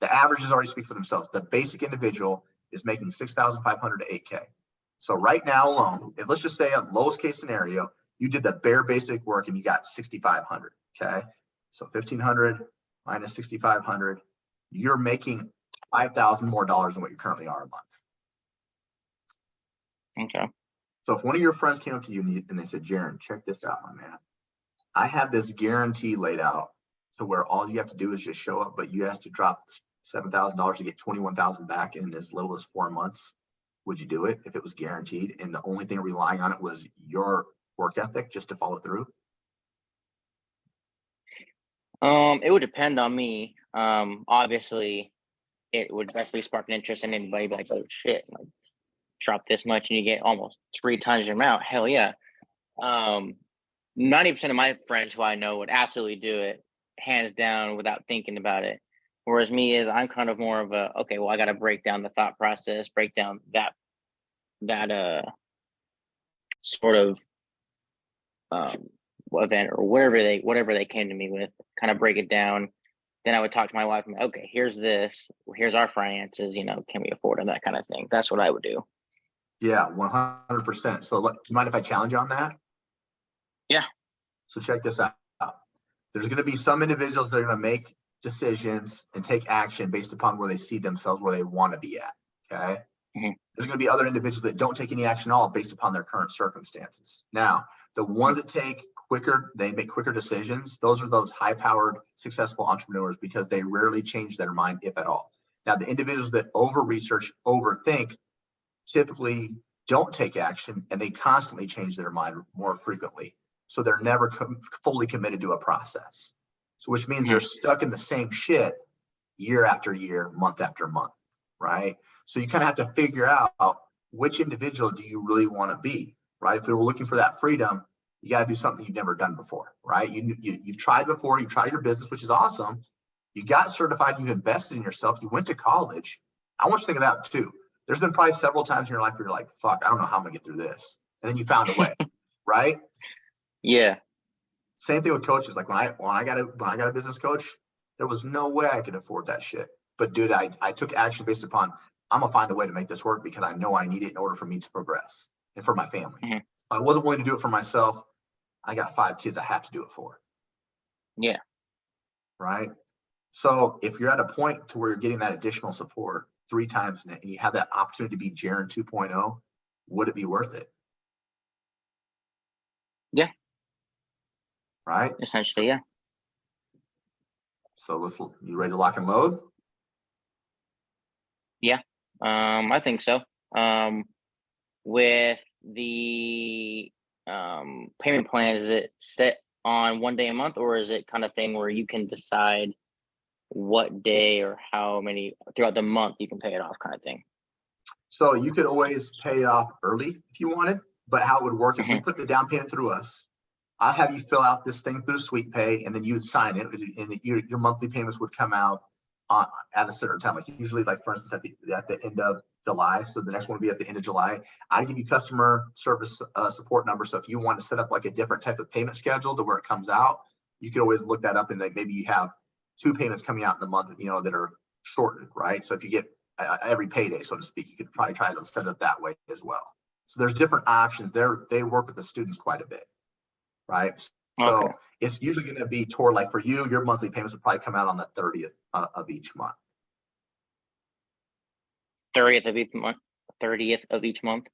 The averages already speak for themselves. The basic individual is making 6,500 to 8K. So right now alone, if let's just say a lowest case scenario, you did the bare basic work and you got 6,500. Okay. So 1,500 minus 6,500, you're making $5,000 more than what you currently are a month. Okay. So if one of your friends came up to you and they said, Jaren, check this out, my man. I have this guarantee laid out to where all you have to do is just show up, but you have to drop $7,000 to get 21,000 back in as little as 4 months. Would you do it if it was guaranteed? And the only thing relying on it was your work ethic just to follow through? It would depend on me. Obviously it would definitely spark an interest in anybody like, oh shit, like drop this much and you get almost 3 times your amount. Hell yeah. 90% of my friends who I know would absolutely do it, hands down, without thinking about it. Whereas me is I'm kind of more of a, okay, well, I got to break down the thought process, break down that sort of event or whatever they came to me with, kind of break it down. Then I would talk to my wife and, okay, here's this, here's our finances, you know, can we afford it, that kind of thing. That's what I would do. Yeah, 100%. So do you mind if I challenge you on that? Yeah. So check this out. There's going to be some individuals that are going to make decisions and take action based upon where they see themselves, where they want to be at. Okay. There's going to be other individuals that don't take any action at all based upon their current circumstances. Now, the ones that they make quicker decisions. Those are those high-powered, successful entrepreneurs because they rarely change their mind, if at all. Now, the individuals that over-research, overthink, typically don't take action and they constantly change their mind more frequently. So they're never fully committed to a process. So which means they're stuck in the same shit year after year, month after month, right? So you kind of have to figure out which individual do you really want to be, right? If we were looking for that freedom, You got to do something you've never done before, right? You've tried before, you tried your business, which is awesome. You got certified, you've invested in yourself, you went to college. I want you to think of that too. There's been probably several times in your life where you're like, fuck, I don't know how I'm gonna get through this. And then you found a way, right? Yeah. Same thing with coaches. Like when I got a business coach, there was no way I could afford that shit. But dude, I took action based upon, I'm gonna find a way to make this work because I know I need it in order for me to progress and for my family. Mm-hmm. I wasn't willing to do it for myself. I got 5 kids I have to do it for. Yeah. Right. So if you're at a point to where you're getting that additional support 3 times and you have that opportunity to be Jaren 2.0, would it be worth it? Yeah. Right. Essentially, yeah. So you ready to lock and load? Yeah. I think so. With the payment plan, is it set on one day a month, or is it kind of thing where you can decide what day or how many throughout the month you can pay it off, kind of thing? So you could always pay it off early if you wanted, but how it would work is we Mm-hmm. put the down payment through us. I'll have you fill out this thing through Sweet Pay, and then you would sign it, and your monthly payments would come out at a certain time. Like usually, like for instance, at the end of July. So the next one would be at the end of July. I give you customer service support number. So if you want to set up like a different type of payment schedule to where it comes out, you could always look that up, and like maybe you have 2 payments coming out in the month, that are shortened, right? So if you get every payday, so to speak, you could probably try to set it up that way as well. So there's different options. They work with the students quite a bit, right? So Okay. it's usually going to be toward, like for you, your monthly payments would probably come out on the 30th of each month. 30th of each month. 30th of each month.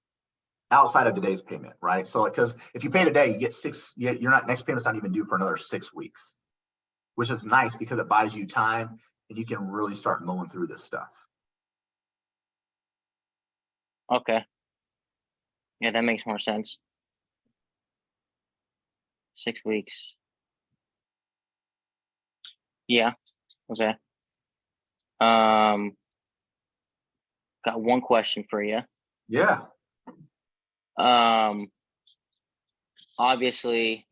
Outside of today's payment, right? So because if you pay today, you get 6. You're not, next payment's not even due for another 6 weeks, which is nice because it buys you time and you can really start mowing through this stuff. Okay. Yeah, that makes more sense. 6 weeks. Yeah. Okay. Got one question for you. Yeah. Obviously,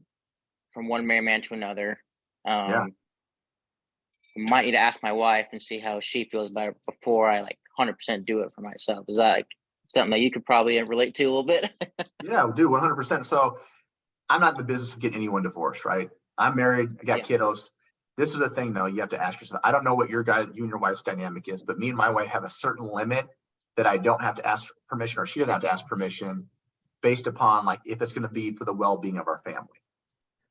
from one married man to another, Yeah. might need to ask my wife and see how she feels about it before I 100% do it for myself. Is that something that you could probably relate to a little bit? Yeah, we do 100%. So I'm not in the business of getting anyone divorced, right? I'm married. I got kiddos. This is the thing, though. You have to ask yourself. I don't know what you and your wife's dynamic is, but me and my wife have a certain limit that I don't have to ask permission, or she doesn't have to ask permission, based upon if it's going to be for the well-being of our family.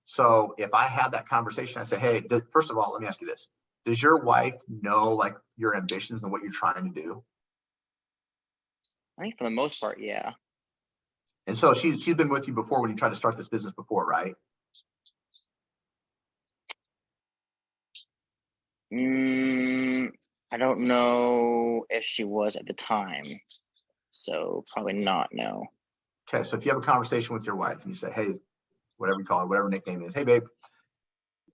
So if I have that conversation, I say, hey, first of all, let me ask you this. Does your wife know your ambitions and what you're trying to do? I think for the most part, yeah. And so she's been with you before when you tried to start this business before, right? I don't know if she was at the time, so probably not. No. Okay, so if you have a conversation with your wife and you say, hey, whatever you call it, whatever nickname is, hey, babe,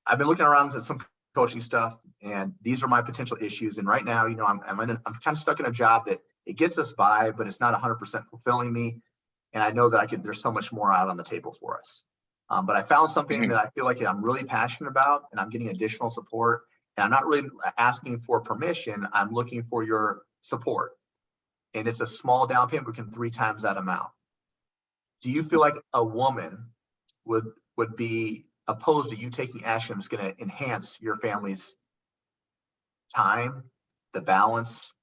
I've been looking around at some coaching stuff, and these are my potential issues. And right now, I'm kind of stuck in a job that it gets us by, but it's not 100% fulfilling me. And I know that there's so much more out on the table for us. But I found something that I feel like I'm really passionate about, and I'm getting additional support. And I'm not really asking for permission. I'm looking for your support. And it's a small down payment. We can 3 times that amount. Do you feel like a woman would be opposed to you taking action that's going to enhance your family's time, the balance,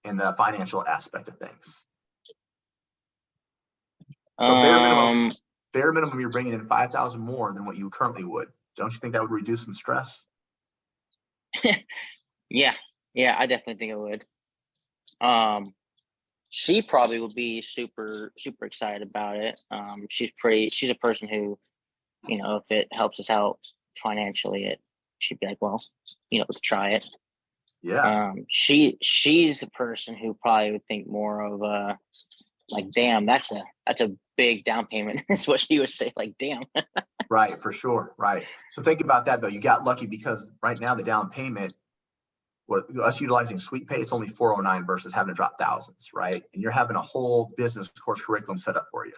and the financial aspect of things? So bare minimum, you're bringing in 5,000 more than what you currently would. Don't you think that would reduce some stress? Yeah, I definitely think it would. She probably would be super excited about it. She's a person who, if it helps us out financially, she'd be like, well, let's try it. Yeah. She's the person who probably would think more of damn, that's a big down payment. Is what she would say. Damn. Right, for sure. Right. So think about that though. You got lucky because right now the down payment, with us utilizing Sweet Pay, it's only $409 versus having to drop thousands, right? And you're having a whole business course curriculum set up for you.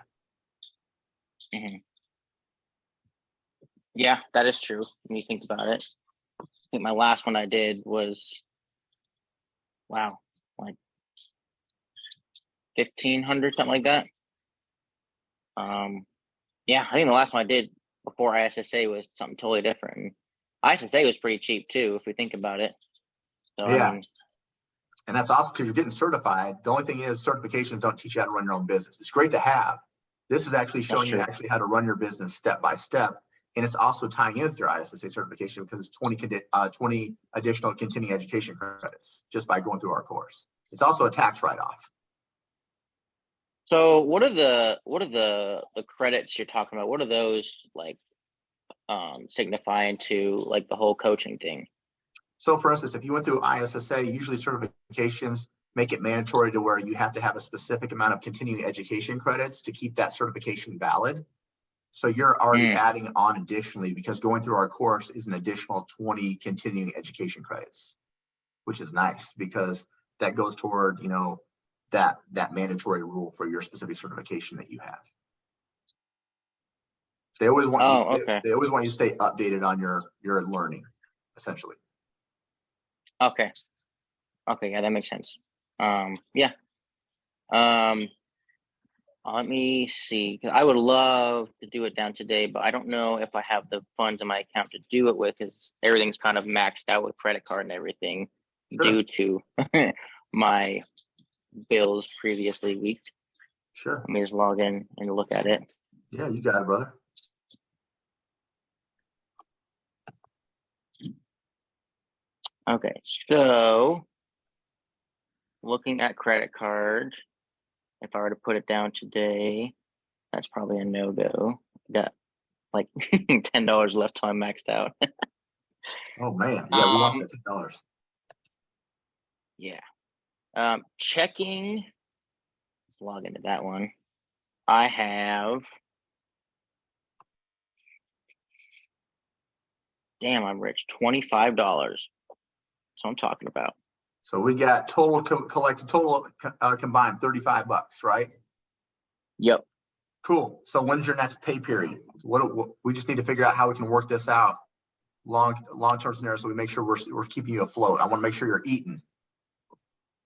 Mm-hmm. Yeah, that is true when you think about it. I think my last one I did was, wow, like 1,500, something like that. Yeah, I think the last one I did before ISSA was something totally different. And ISSA was pretty cheap too, if we think about it. So Yeah. I mean, And that's awesome because you're getting certified. The only thing is certifications don't teach you how to run your own business. It's great to have. This is actually showing you actually how to run your business step by step. And it's also tying in with your ISSA certification because it's 20 additional continuing education credits just by going through our course. It's also a tax write-off. so what are the credits you're talking about? What are those like signifying to like the whole coaching thing? So for instance, if you went through ISSA, usually certifications make it mandatory to where you have to have a specific amount of continuing education credits to keep that certification valid. So you're already adding on additionally because going through our course is an additional 20 continuing education credits, which is nice because that goes toward, you know, that mandatory rule for your specific certification that you have. They always want they always want you to stay updated on your learning, essentially. Okay. Yeah, that makes sense. Yeah. Let me see, because I would love to do it down today, but I don't know if I have the funds in my account to do it with, because everything's kind of maxed out with credit card and everything due to my bills previously leaked. Sure. Let me just log in and look at it. Yeah, you got it, brother. Okay, so looking at credit card, if I were to put it down today, that's probably a no-go. Got like $10 left till I'm maxed out. Oh man, yeah, we want that $10. Yeah. Checking. Let's log into that one. I have. Damn, I'm rich. $25. That's what I'm talking about. So we got total collected total combined $35, right? Yep. Cool. So when's your next pay period? What we just need to figure out how we can work this out long-term scenario so we make sure we're keeping you afloat. I want to make sure you're eating.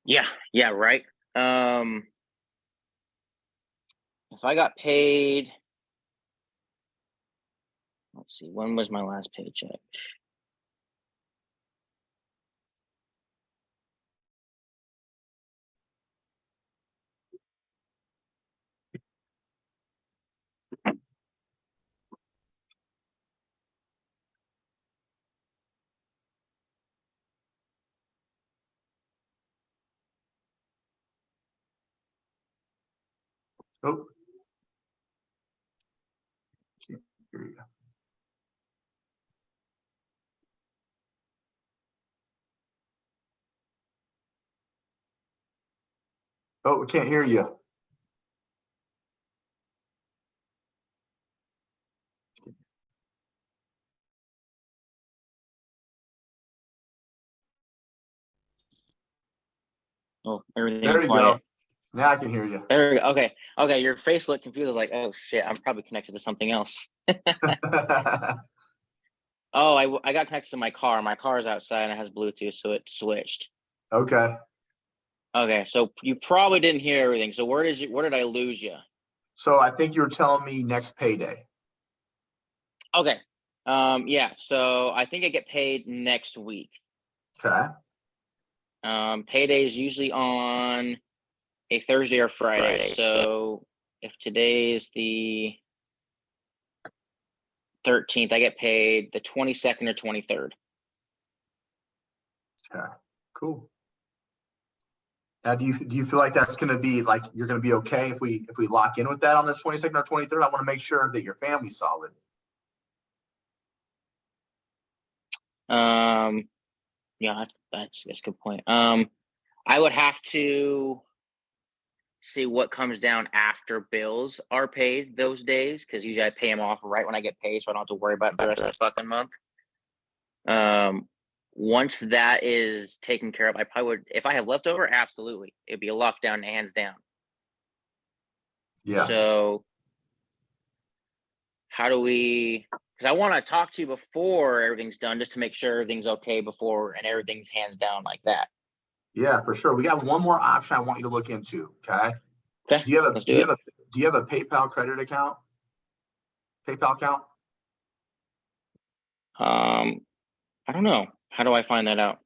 Yeah, right. If I got paid, let's see, when was my last paycheck? Oh, here you go. Oh, we can't hear you. Oh, everything There you quiet. go. Now I can hear you. There we go. Okay. Your face looked confused. I was like, oh shit, I'm probably connected to something else. Oh, I got connected to my car. My car is outside and it has Bluetooth, so it switched. Okay. Okay, so you probably didn't hear everything. So where did I lose you? So I think you were telling me next payday. Okay. Yeah, so I think I get paid next week. Okay. Payday is usually on a Thursday or Friday. So if today is the 13th, I get paid the 22nd or 23rd. Okay. Cool. Now, do you feel like that's going to be like you're going to be okay if we lock in with that on this 22nd or 23rd? I want to make sure that your family's solid. Yeah, that's a good point. I would have to see what comes down after bills are paid those days, because usually I pay them off right when I get paid, so I don't have to worry about the rest of the fucking month. Once that is taken care of, I probably would, if I have leftover, absolutely, it'd be a lockdown, hands down. Yeah. So how do we because I want to talk to you before everything's done, just to make sure everything's okay before and everything's hands down like that. Yeah, for sure. We got one more option I want you to look into. Okay. Okay, Do you have a let's do do you it. have a do you have a PayPal credit account? PayPal account? I don't know. How do I find that out?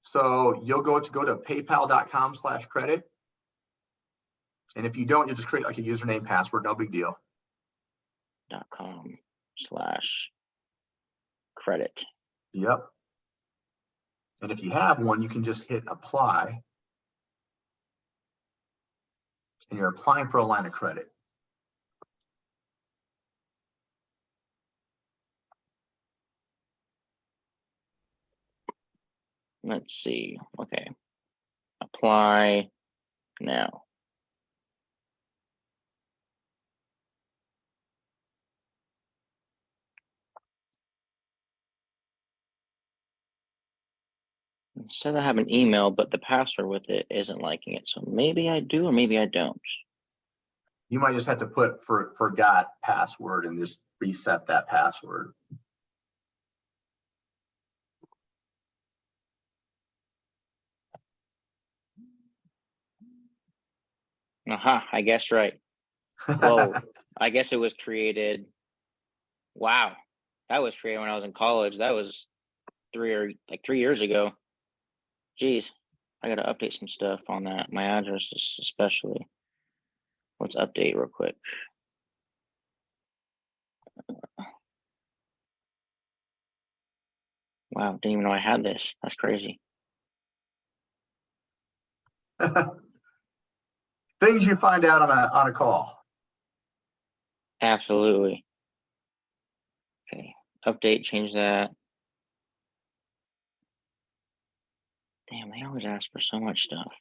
So you'll go to paypal.com/credit. And if you don't, you'll just create like a username password, no big deal. .com/credit. Yep. And if you have one, you can just hit apply. And you're applying for a line of credit. Let's see. Okay. Apply now. It says I have an email, but the password with it isn't liking it. So maybe I do or maybe I don't. You might just have to put forgot password and just reset that password. Aha, I guessed right. Whoa. I guess it was created. Wow. That was created when I was in college. That was 3 years ago. Geez. I gotta update some stuff on that. My address especially. Let's update real quick. Wow, didn't even know I had this. That's crazy. Things you find out on a call. Absolutely. Okay. Update, change that. Damn, they always ask for so much stuff.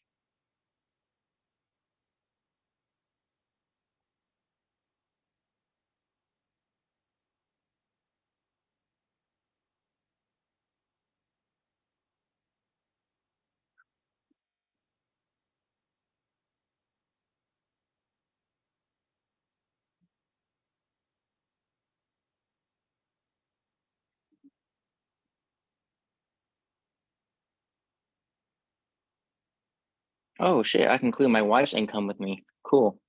Oh shit, I can include my wife's income with me. Cool.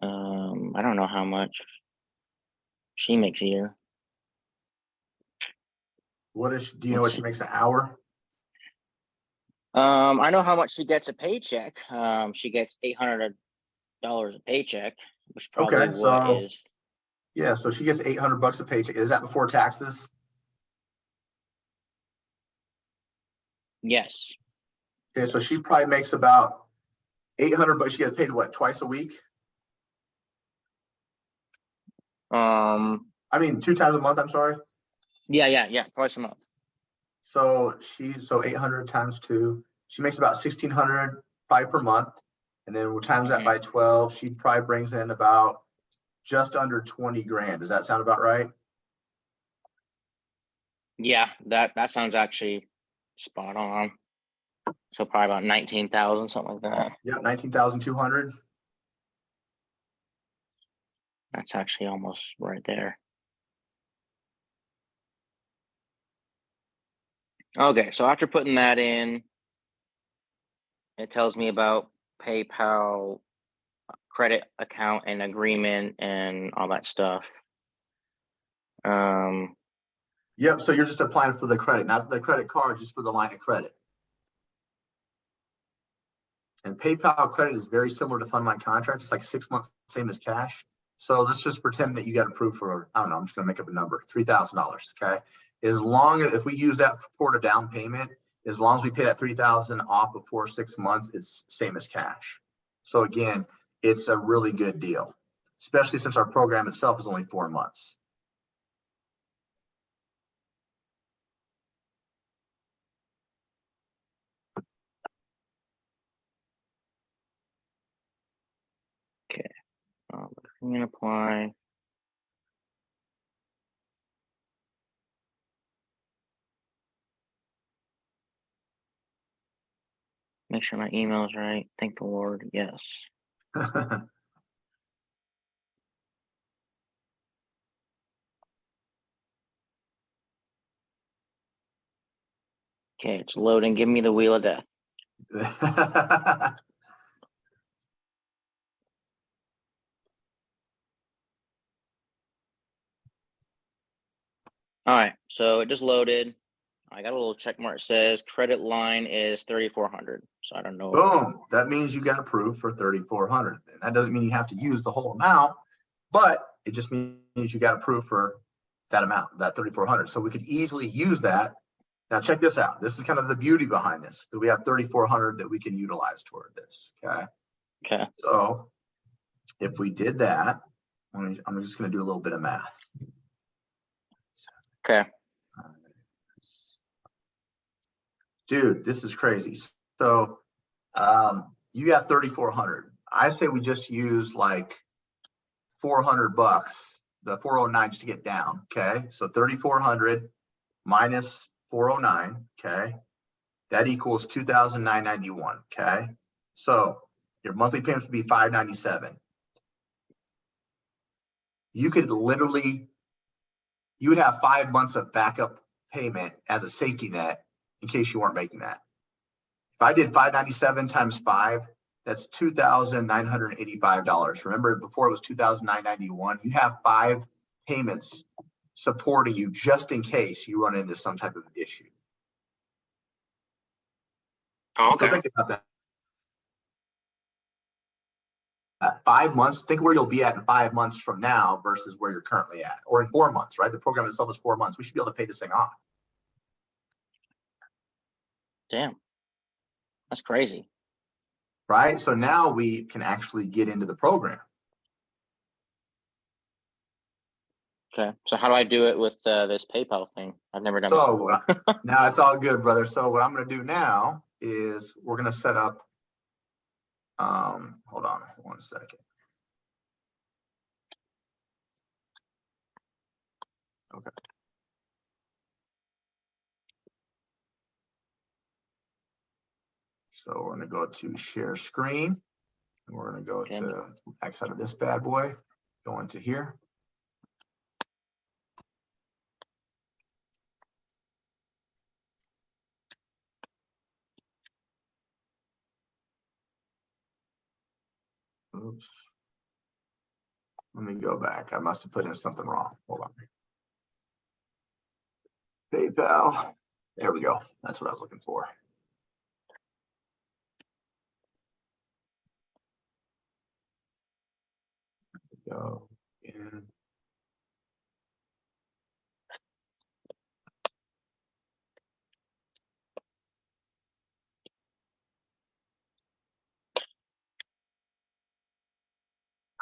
I don't know how much she makes a year. Do you know what she makes an hour? I know how much she gets a paycheck. She gets $800 a paycheck, which probably Okay, so is. yeah, so she gets $800 a paycheck. Is that before taxes? Yes. Okay, so she probably makes about 800, but she gets paid what, twice a week? I mean, 2 times a month, I'm sorry. Yeah, twice a month. So 800 times 2, she makes about 1,600 probably per month. And then we'll times that by 12, she probably brings in about just under 20 grand. Does that sound about right? Yeah, that sounds actually spot on. So probably about 19,000, something like that. Yeah, 19,200. That's actually almost right there. Okay, so after putting that in, it tells me about PayPal credit account and agreement and all that stuff. Yep, so you're just applying for the credit, not the credit card, just for the line of credit. And PayPal credit is very similar to Fund My Contract. It's like 6 months, same as cash. So let's just pretend that you got approved for, I don't know, I'm just gonna make up a number, $3,000, okay? As long as, if we use that for a down payment, as long as we pay that 3,000 off before 6 months, it's same as cash. So again, it's a really good deal, especially since our program itself is only 4 months. Okay, I'm gonna apply. Make sure my email is right. Thank the Lord. Yes. Okay, it's loading. Give me the wheel of death. All right, so it just loaded. I got a little check mark. It says credit line is 3,400. So I don't know. Boom. That means you got approved for 3,400. And that doesn't mean you have to use the whole amount, but it just means you got approved for that amount, that 3,400. So we could easily use that. Now check this out. This is kind of the beauty behind this. We have 3,400 that we can utilize toward this. Okay. Okay. So if we did that, I'm just going to do a little bit of math. Okay. Dude, this is crazy. So you got 3,400. I say we just use like $400, the 409 just to get down. Okay. So 3,400 minus 409. Okay. That equals 2,991. Okay. So your monthly payments would be 597. You could literally, you would have 5 months of backup payment as a safety net in case you weren't making that. If I did 597 times 5, that's $2,985. Remember, before it was 2,991. You have 5 payments supporting you just in case you run into some type of issue. Oh, okay. So think about that. 5 months, think where you'll be at in 5 months from now versus where you're currently at, or in 4 months, right? The program itself is 4 months. We should be able to pay this thing off. Damn. That's crazy. Right? So now we can actually get into the program. Okay. So how do I do it with this PayPal thing? I've never done this before. Now it's all good, brother. So what I'm going to do now is we're going to set up, hold on 1 second. Okay. So we're going to go to share screen. And we're going to go to X out of this bad boy, go into here. Oops. Let me go back. I must have put in something wrong. Hold on. PayPal. There we go. That's what I was looking for. Go in.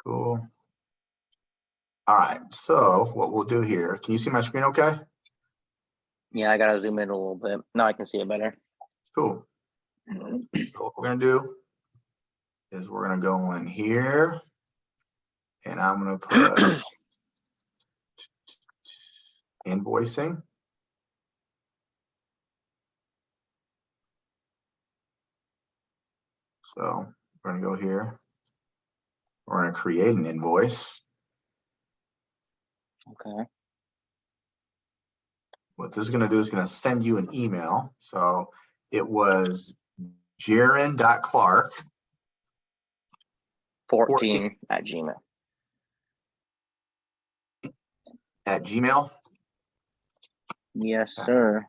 Cool. All right. So what we'll do here, can you see my screen okay? Yeah, I gotta zoom in a little bit. Now I can see it better. Cool. So what we're going to do is we're going to go in here and I'm going to put invoicing. So we're going to go here. We're going to create an invoice. Okay. What this is going to do is going to send you an email. So it was Jaren.Clark 14 at Gmail. At Gmail. Yes, sir.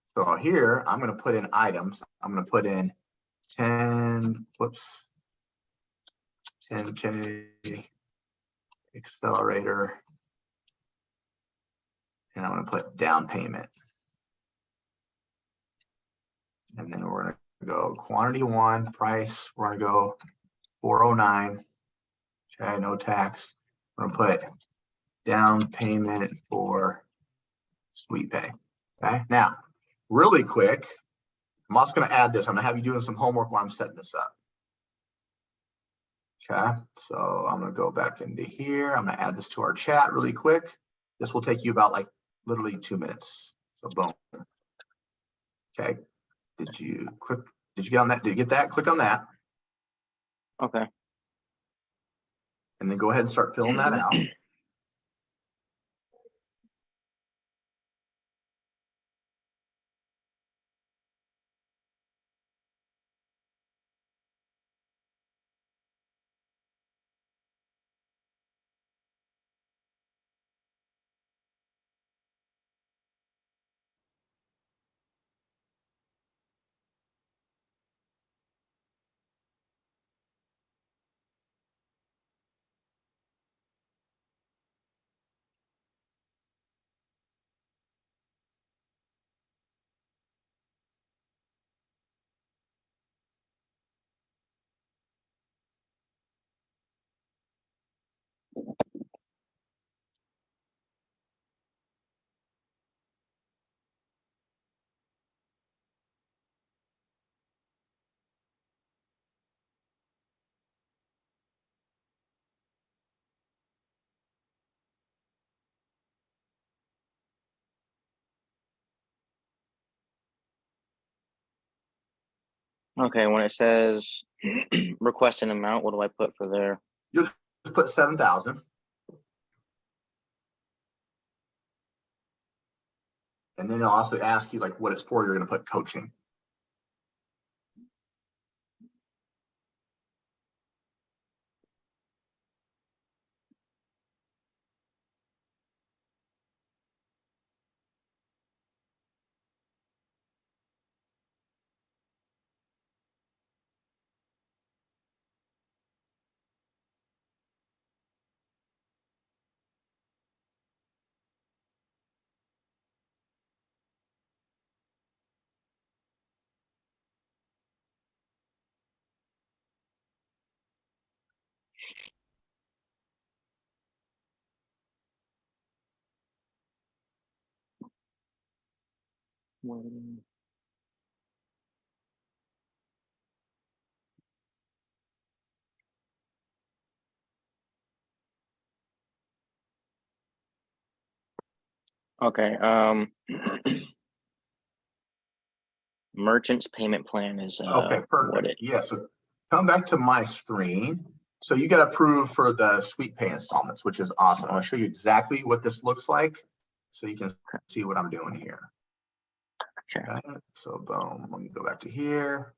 So here I'm going to put in items. I'm going to put in 10K accelerator. And I'm going to put down payment. And then we're going to go quantity 1, price. We're going to go 409. Okay, no tax. I'm going to put down payment for Sweet Pay. Okay, now, really quick, I'm also going to add this. I'm going to have you doing some homework while I'm setting this up. Okay, so I'm going to go back into here. I'm going to add this to our chat really quick. This will take you about like literally 2 minutes. So boom. Okay, did you get on that? Did you get that? Click on that. Okay. And then go ahead and start filling that out. Okay, when it says request an amount, what do I put for there? You'll just put 7,000. And then it'll also ask you like what it's for. You're going to put coaching. Okay, merchant's payment plan is Okay, what perfect. it Yeah, so come back to my screen. So you got approved for the sweet pay installments, which is awesome. I'm going to show you exactly what this looks like so you can see what I'm doing here. Okay. Okay, so boom, let me go back to here,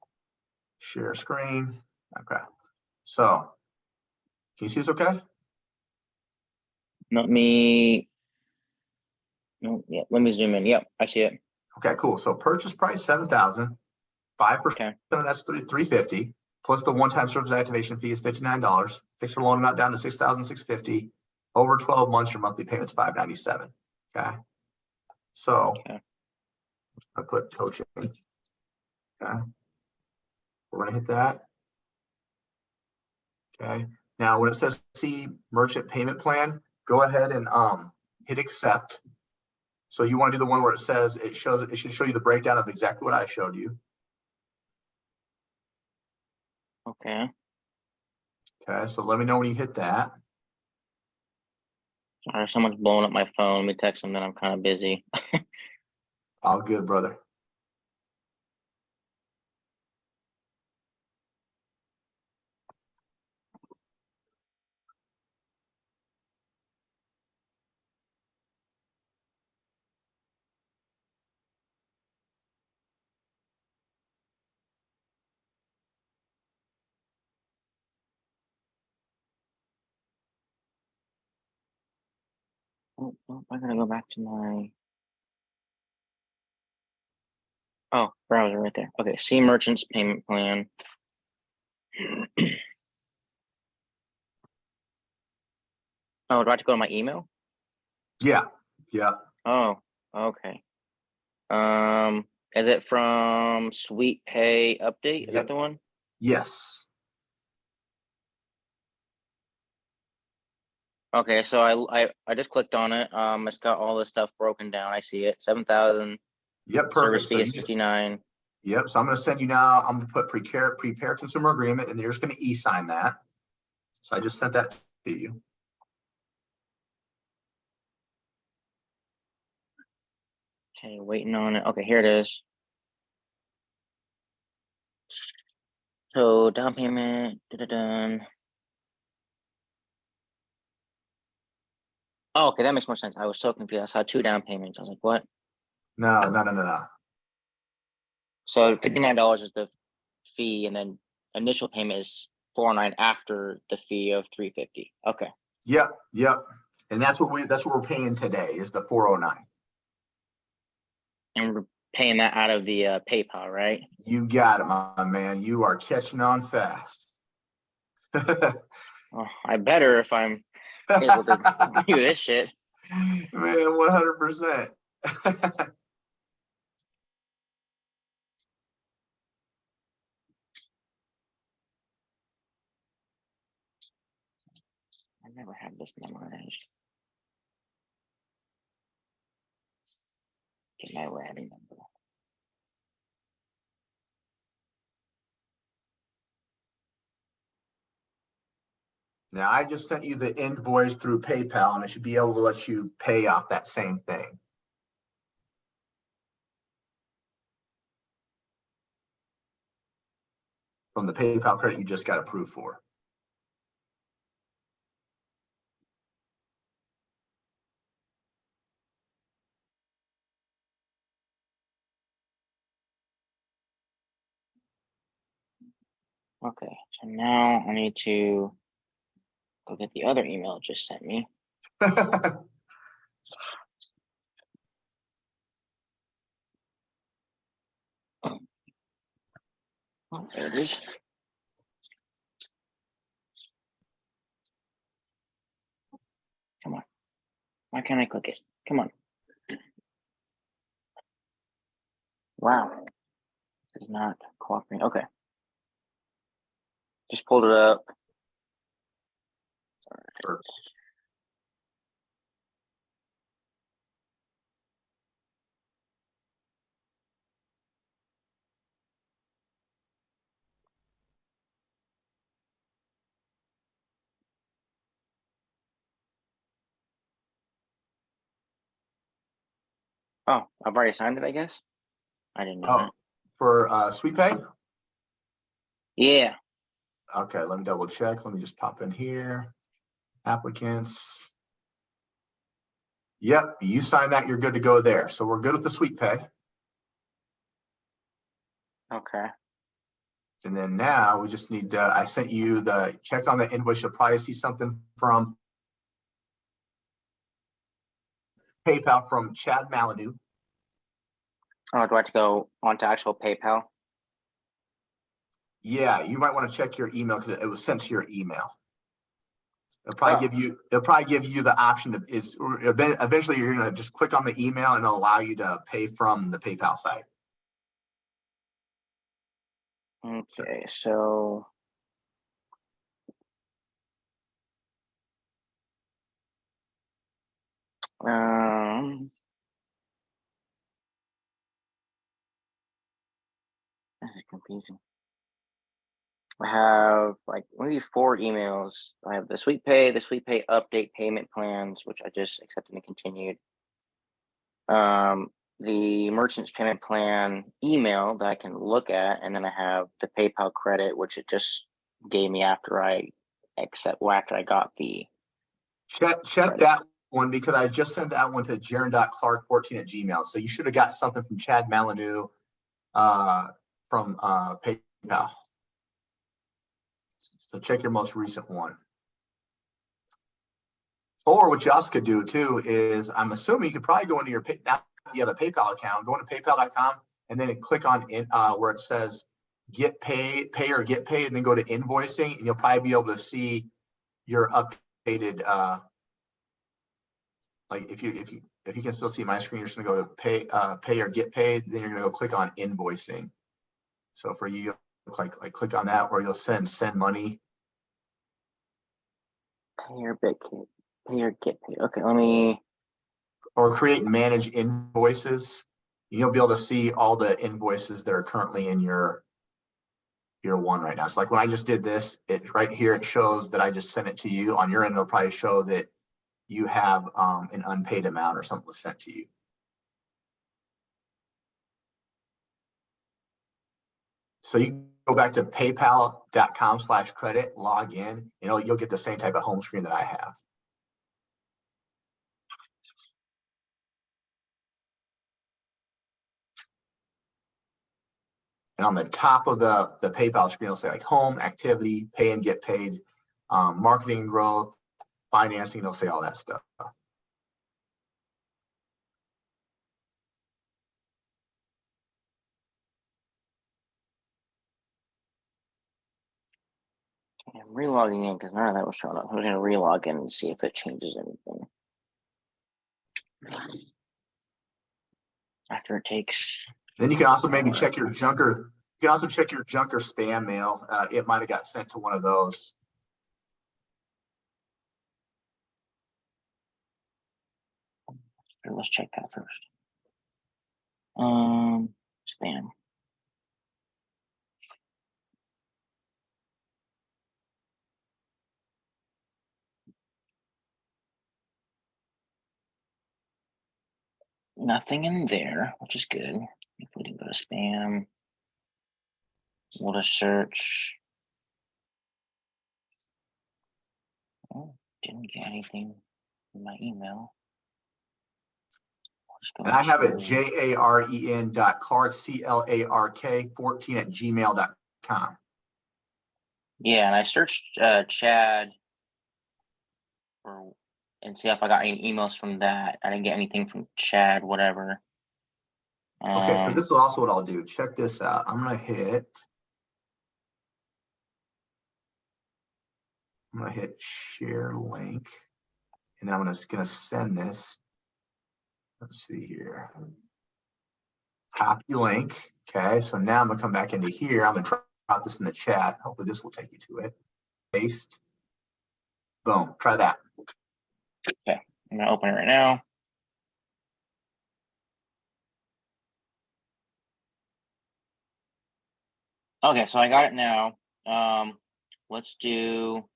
share screen. Okay, so can you see this okay? Let me no, yeah, let me zoom in. Yep, I see it. Okay, cool. So purchase price 7,000, 5% Okay. of that's 350, plus the one-time service activation fee is $59. Fix your loan amount down to 6,650. Over 12 months, your monthly payment's $597. Okay. So Okay. I put coaching. Okay. We're gonna hit that. Okay. Now when it says see merchant payment plan, go ahead and hit accept. So you want to do the one where it says it should show you the breakdown of exactly what I showed you. Okay. Okay, so let me know when you hit that. Sorry, someone's blowing up my phone. Let me text them that I'm kind of busy. All good, brother. Oh, I gotta go back to my browser right there. Okay, see merchant's payment plan. Oh, do I have to go to my email? Yeah, yeah. Oh, okay. Is it from Sweet Pay Update? Is Yeah. that the one? Yes. Okay, so I just clicked on it. It's got all this stuff broken down. I see it. 7,000. Yep, Service perfect. So fee you is just 59. yep. So I'm gonna send you now. I'm gonna put prepare consumer agreement, and you're just gonna e-sign that. So I just sent that to you. Okay, waiting on it. Okay, here it is. So down payment. Da-da-dun. Oh, okay, that makes more sense. I was so confused. I saw 2 down payments. I was like, what? No, no, no, no, no. So $59 is the fee, and then initial payment is 409 after the fee of 350. Okay. Yep, yep. And that's what we're paying today is the 409. And we're paying that out of the PayPal, right? You got it, my man. You are catching on fast. Oh, I better if I'm able to do this shit. Man, 100%. I never had this memorized. Get my routing number. Now I just sent you the invoice through PayPal, and it should be able to let you pay off that same thing. from the PayPal credit you just got approved for. Okay, so now I need to go get the other email it just sent me. Oh, there it is. Come on. Why can't I click it? Come on. Wow. This is not cooperating. Okay. Just pulled it up. Sure. Oh, I've already signed it, I guess. I didn't know that. For SweetPay? Yeah. Okay, let me double check. Let me just pop in here. Applicants. Yep, you sign that, you're good to go there. So we're good with the SweetPay. Okay. And then now we just need, I sent you the check on the invoice. You'll probably see something from PayPal from Chad Malinu. Oh, do I have to go onto actual PayPal? Yeah, you might want to check your email because it was sent to your email. It'll probably give you the option to eventually you're gonna just click on the email and it'll allow you to pay from the PayPal site. Okay, so this is confusing. I have like maybe 4 emails. I have the SweetPay update payment plans, which I just accepted and continued. The merchant's payment plan email that I can look at, and then I have the PayPal credit, which it just gave me after I got the Check credit. that one because I just sent that one to Jaren.Clark14@gmail. So you should have got something from Chad Malinu from PayPal. So check your most recent one. Or what you also could do too is, I'm assuming you could probably go into your now you have a PayPal account, go into PayPal.com and then click on where it says get paid, pay or get paid, and then go to invoicing, and you'll probably be able to see your updated like if you can still see my screen, you're just gonna go to pay or get paid, then you're gonna go click on invoicing. So for you, click on that, or you'll send money. Pay or get paid. Okay, let me. Or create and manage invoices. You'll be able to see all the invoices that are currently in your one right now. So like when I just did this, it right here, it shows that I just sent it to you. On your end, it'll probably show that you have an unpaid amount or something was sent to you. So you go back to paypal.com/credit, log in, and you'll get the same type of home screen that I have. And on the top of the PayPal screen, it'll say like home, activity, pay and get paid, marketing growth, financing, it'll say all that stuff. I'm relogging in because none of that was showing up. I was going to relog in and see if it changes anything. After it takes. Then you can also maybe check your junk or you can also check your junk or spam mail. It might have got sent to one of those. Let's check that first. Spam. – Nothing in there, which is good. If we didn't go to spam. We'll just search. Oh, didn't get anything in my email. And I have it jaren.clark, CLARK 14 @gmail.com. Yeah, and I searched Chad and see if I got any emails from that. I didn't get anything from Chad, whatever. Okay, so this is also what I'll do. Check this out. I'm gonna hit share link, and then I'm just gonna send this. Let's see here. Copy link. Okay, so now I'm gonna come back into here. I'm gonna drop this in the chat. Hopefully this will take you to it. Paste. Boom. Try that. Okay, I'm gonna open it right now. Okay, so I got it now. Let's do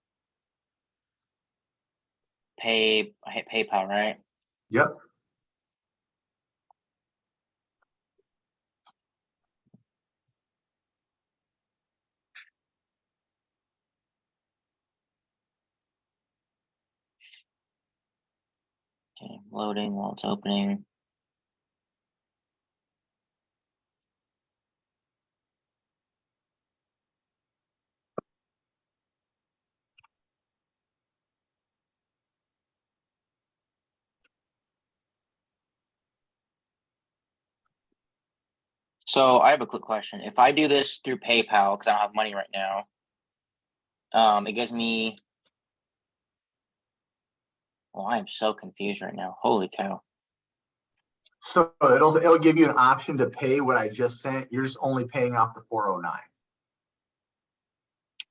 I hit PayPal, right? Yep. Okay, loading while it's opening. So I have a quick question. If I do this through PayPal, because I don't have money right now, it gives me. Well, I am so confused right now. Holy cow. So it'll give you an option to pay what I just sent. You're just only paying off the 409.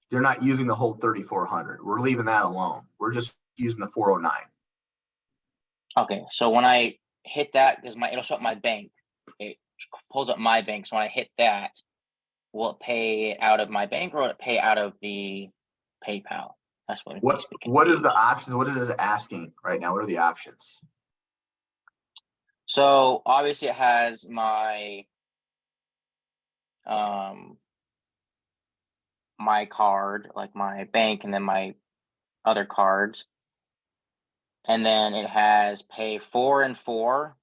You're not using the whole 3,400. We're leaving that alone. We're just using the 409. Okay, so when I hit that, because it'll show up my bank. It pulls up my bank. So when I hit that, will it pay out of my bank or will it pay out of the PayPal? That's what makes me confused. What is the options? What is it asking right now? What are the options? So obviously it has my my card, like my bank, and then my other cards. And then it has pay 4 and 4.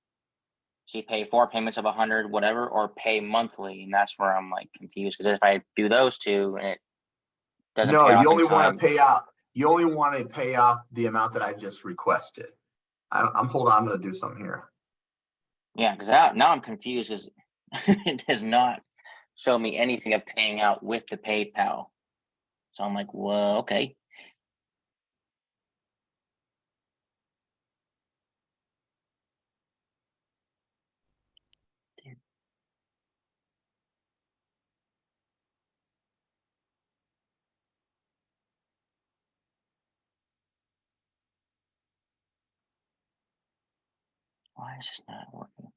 So you pay 4 payments of 100, whatever, or pay monthly, and that's where I'm like confused because if I do those two and it doesn't No, pay off you only in want time, to pay out. You only want to pay off the amount that I just requested. I'm hold on. I'm going to do something here. yeah, because now I'm confused because it does not show me anything of paying out with the PayPal. So I'm like, well, okay. Why is this not working?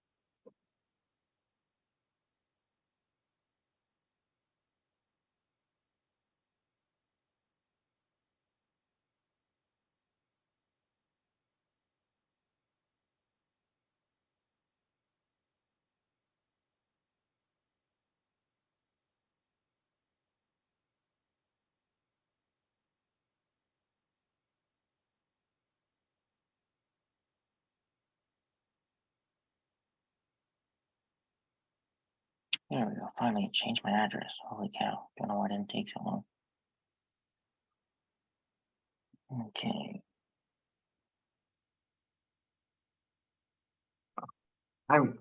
There we go. Finally, it changed my address. Holy cow. Don't know why it didn't take so long. Okay.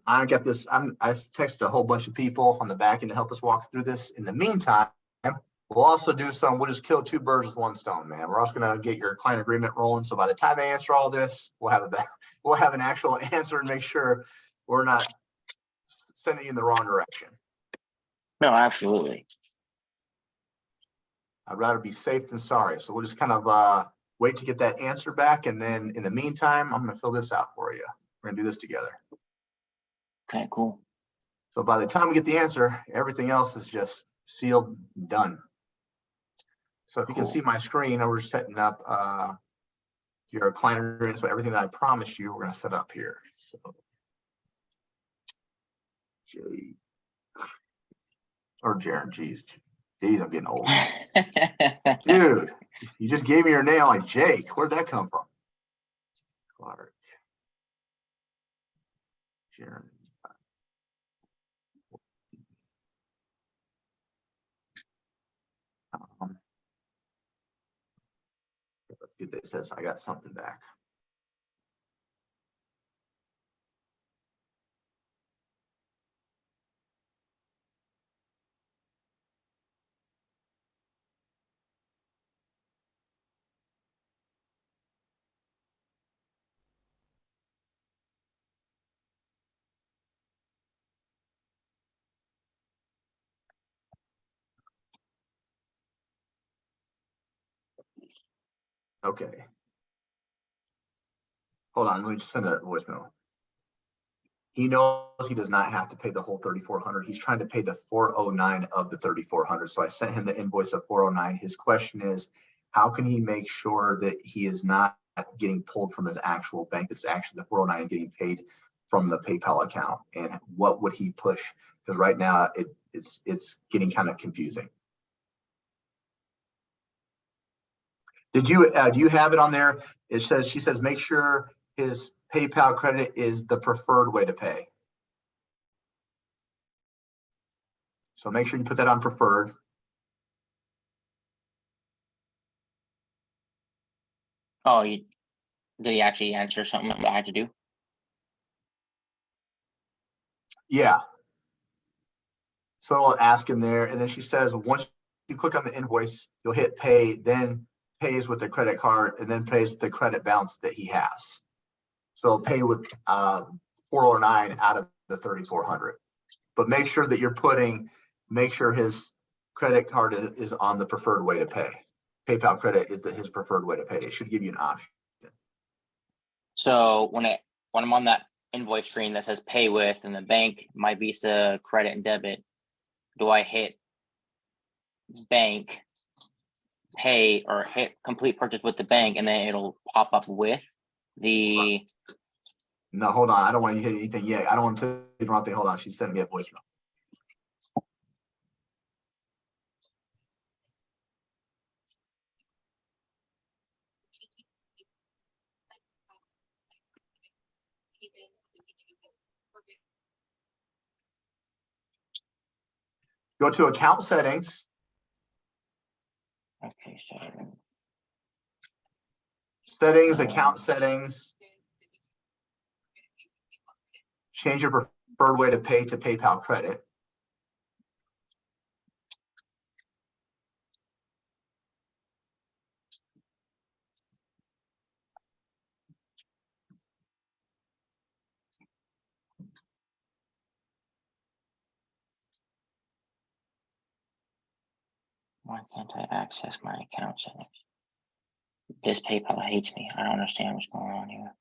I got this. I texted a whole bunch of people on the back end to help us walk through this. In the meantime, we'll also do we'll just kill 2 birds with 1 stone, man. We're also going to get your client agreement rolling. So by the time they answer all this, we'll have an actual answer and make sure we're not sending you in the wrong direction. No, absolutely. I'd rather be safe than sorry. So we'll just kind of wait to get that answer back. And then in the meantime, I'm going to fill this out for you. We're going to do this together. Okay, cool. So by the time we get the answer, everything else is just sealed, done. So if you can see my screen, we're setting up your client agreement. So everything that I promised you, we're going to set up here. So Jaren, geez. Geez, I'm getting old. Dude, you just gave me your name like Jake. Where'd that come from? Clark. Jaren. Let's get this. Says I got something back. Okay. Hold on. Let me just send a voicemail. He knows he does not have to pay the whole 3,400. He's trying to pay the 409 of the 3,400. So I sent him the invoice of 409. His question is, how can he make sure that he is not getting pulled from his actual bank? That's actually the 409 getting paid from the PayPal account. And what would he push? Because right now it's getting kind of confusing. Did you do you have it on there? It says, she says, make sure his PayPal credit is the preferred way to pay. So make sure you put that on preferred. Oh, did he actually answer something that I had to do? Yeah. So I'll ask him there. And then she says, once you click on the invoice, you'll hit pay, then pays with the credit card, and then pays the credit balance that he has. So pay with 409 out of the 3,400. But make sure that make sure his credit card is on the preferred way to pay. PayPal credit is his preferred way to pay. It should give you an option. So when I'm on that invoice screen that says pay with and the bank, my Visa, credit, and debit, do I hit bank, pay, or hit complete purchase with the bank, and then it'll pop up with the? No, hold on. I don't want you to hit anything yet. I don't want to tell you the wrong thing. Hold on. She sent me a voicemail. Go to account settings. Okay, so Settings, account settings. Change your preferred way to pay to PayPal credit. why can't I access my account settings? This PayPal hates me. I don't understand what's going on here.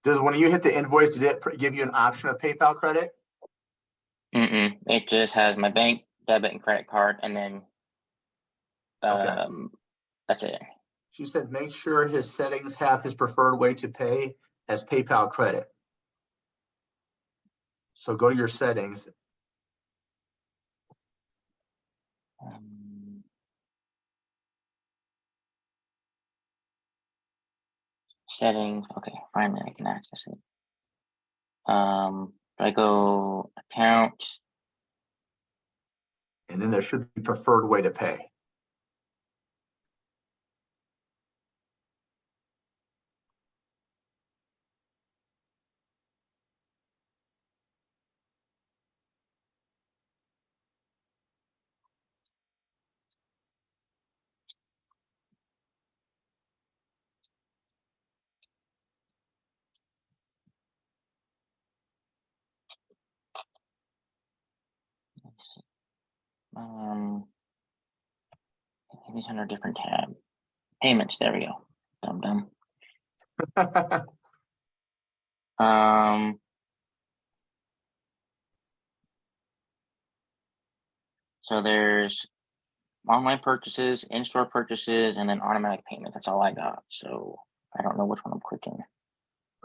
Does when you hit the invoice, did it give you an option of PayPal credit? It just has my bank, debit, and credit card, and then Okay. that's it. She said, make sure his settings have his preferred way to pay as PayPal credit. So go to your settings. Settings. Okay, finally I can access it. Do I go account? And then there should be preferred way to pay. These under different tab. Payments. There we go. Dumb. So there's online purchases, in-store purchases, and then automatic payments. That's all I got. So I don't know which one I'm clicking.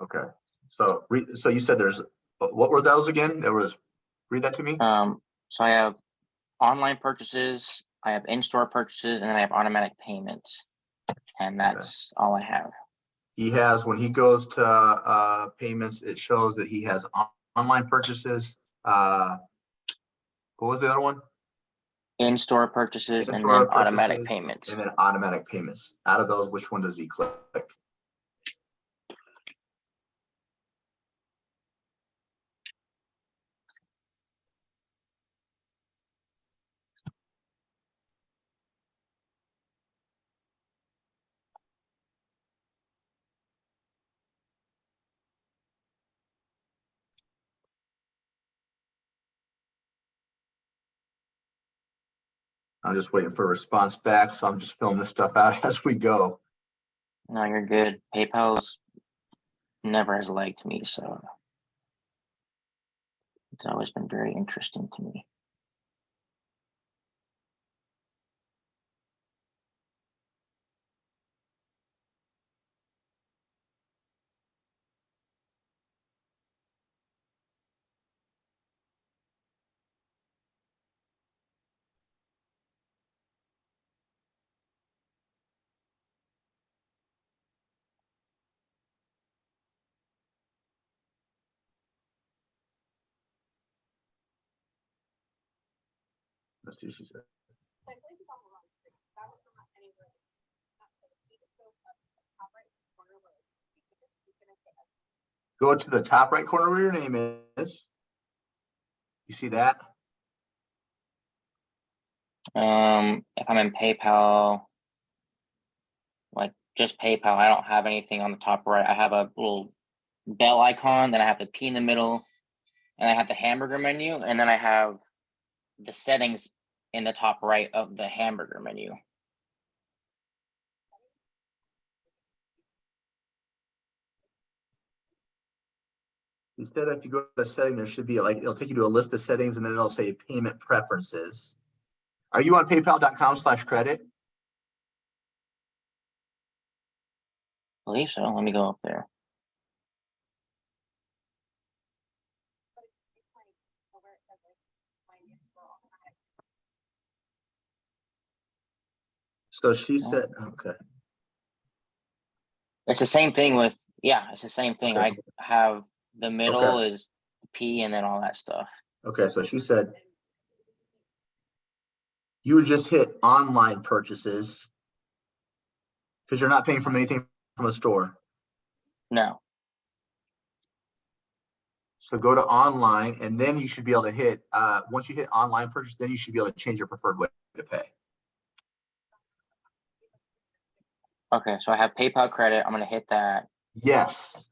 Okay. So so you said there's, what were those again? Read that to me. So I have online purchases, I have in-store purchases, and then I have automatic payments. And that's all I have. He has, when he goes to payments, it shows that he has online purchases. What was the other one? In-store purchases and In-store then automatic purchases payments. and then automatic payments. Out of those, which one does he click? I'm just waiting for a response back, so I'm just filling this stuff out as we go. No, you're good. PayPal's never has liked me, so it's always been very interesting to me. Let's see what she said. Go to the top right corner where your name is. You see that? If I'm in PayPal, like just PayPal, I don't have anything on the top right. I have a little bell icon, then I have the P in the middle, and I have the hamburger menu, and then I have the settings in the top right of the hamburger menu. Instead, if you go to the setting, there should be like, it'll take you to a list of settings and then it'll say payment preferences. Are you on paypal.com/credit? I believe so. Let me go up there. So she said, okay. It's the same thing with, yeah, it's the same thing. Okay. I have the middle is P and then all that stuff. Okay, so she said you would just hit online purchases because you're not paying from anything from a store. No. So go to online and then you should be able to hit, once you hit online purchase, then you should be able to change your preferred way to pay. Okay, so I have PayPal credit. I'm gonna hit that. Yes.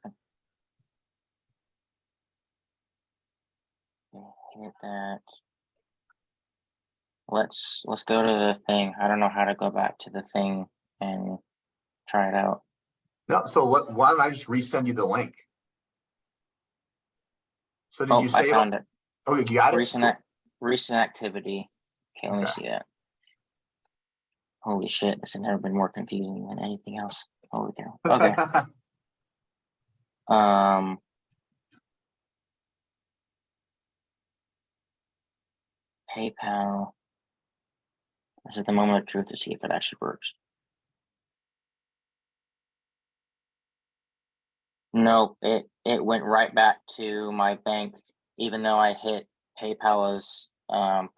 Hit that. Let's go to the thing. I don't know how to go back to the thing and try it out. No, so why don't I just resend you the link? So did you I save found it. Oh, you got it? Recent activity. Okay, let me see that. Holy shit, this has never been more confusing than anything else. Holy cow. Okay. PayPal. This is the moment of truth to see if it actually works. Nope, it went right back to my bank, even though I hit PayPal as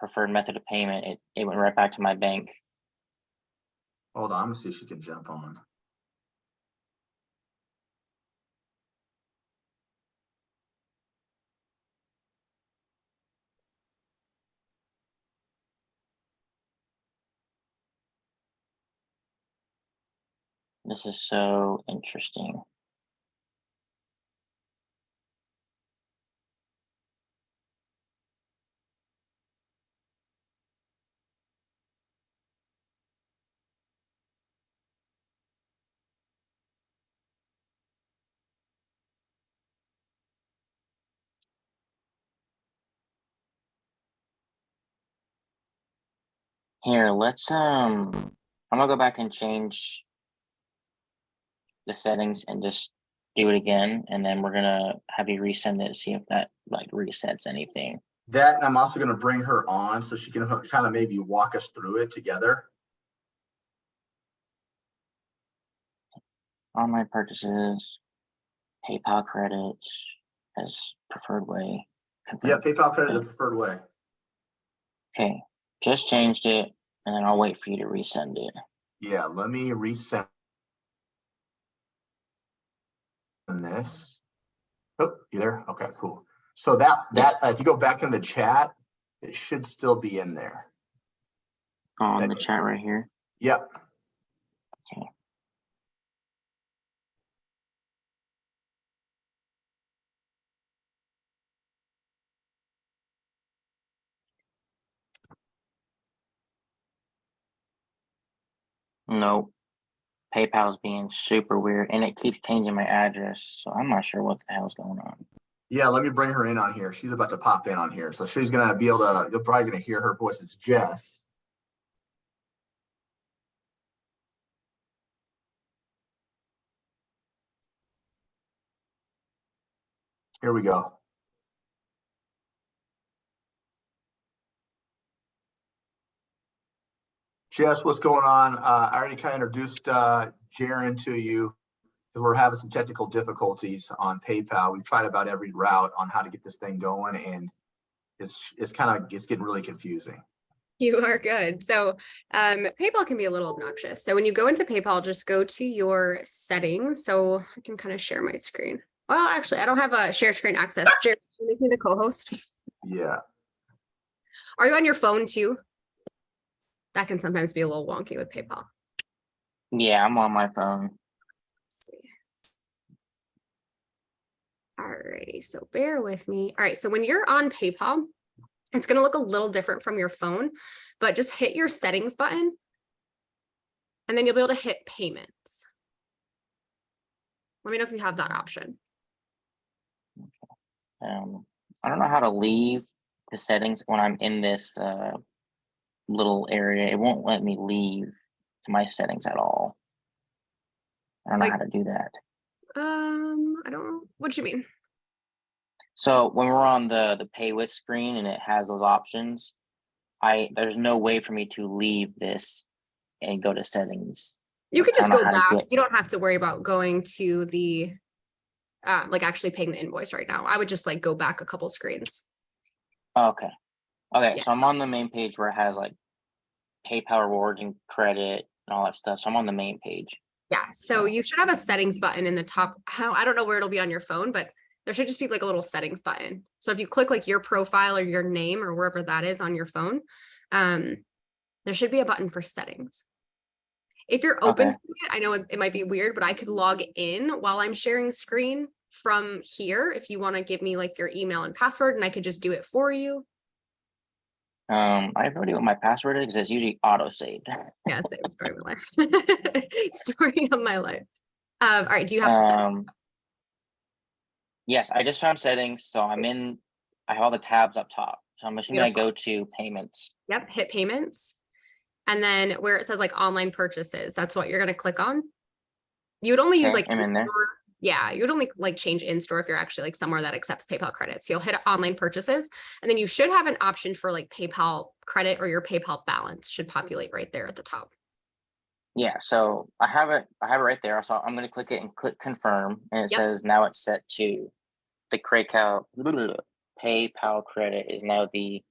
preferred method of payment. It went right back to my bank. Hold on, I'm gonna see if she can jump on. This is so interesting. Here, let's I'm gonna go back and change the settings and just do it again, and then we're gonna have you resend it, see if that like resets anything. That, and I'm also going to bring her on so she can kind of maybe walk us through it together. Online purchases, PayPal credits as preferred way. Yeah, PayPal credit is a preferred way. Okay, just changed it, and then I'll wait for you to resend it. Yeah, let me resend this. Oh, you there? Okay, cool. So that if you go back in the chat, it should still be in there. On the chat right here. Yep. Okay. Nope. PayPal's being super weird, and it keeps changing my address, so I'm not sure what the hell's going on. Yeah, let me bring her in on here. She's about to pop in on here, so she's gonna be able to. You're probably gonna hear her voice. It's Jess. Here we go. Jess, what's going on? I already kind of introduced Jaren to you because we're having some technical difficulties on PayPal. We've tried about every route on how to get this thing going, and it's getting really confusing. You are good. So PayPal can be a little obnoxious. So when you go into PayPal, just go to your settings. So I can kind of share my screen. Well, actually, I don't have a share screen access. Jared, can you make me the co-host? Yeah. Are you on your phone too? That can sometimes be a little wonky with PayPal. Yeah, I'm on my phone. Let's see. Alrighty, so bear with me. All right, so when you're on PayPal, it's going to look a little different from your phone, but just hit your settings button and then you'll be able to hit payments. Let me know if you have that option. I don't know how to leave the settings when I'm in this little area. It won't let me leave to my settings at all. I don't know how to do that. I don't know. What do you mean? So when we're on the pay with screen and it has those options, there's no way for me to leave this and go to settings. You could just go back. You don't have to worry about going to the like actually paying the invoice right now. I would just like go back a couple screens. Okay. Okay, Yeah. so I'm on the main page where it has like PayPal rewards and credit and all that stuff. So I'm on the main page. Yeah, so you should have a settings button in the top. I don't know where it'll be on your phone, but there should just be like a little settings button. So if you click like your profile or your name or wherever that is on your phone, there should be a button for settings. If you're open to it, I know it might be weird, but I could log in while I'm sharing screen from here if you want to give me like your email and password, and I could just do it for you. I have already what my password is because it's usually auto saved. Yeah, same story of my life. Story of my life. All right, do you have yes, I just found settings, so I have all the tabs up top. So I'm assuming I go to payments. Yep, hit payments. And then where it says like online purchases, that's what you're going to click on. You would only use like I'm in there. Yeah, you would only like change in-store if you're actually like somewhere that accepts PayPal credits. You'll hit online purchases, and then you should have an option for like PayPal credit, or your PayPal balance should populate right there at the top. Yeah, so I have it right there. So I'm going to click it and click confirm, and it says now it's set to the PayPal credit is now the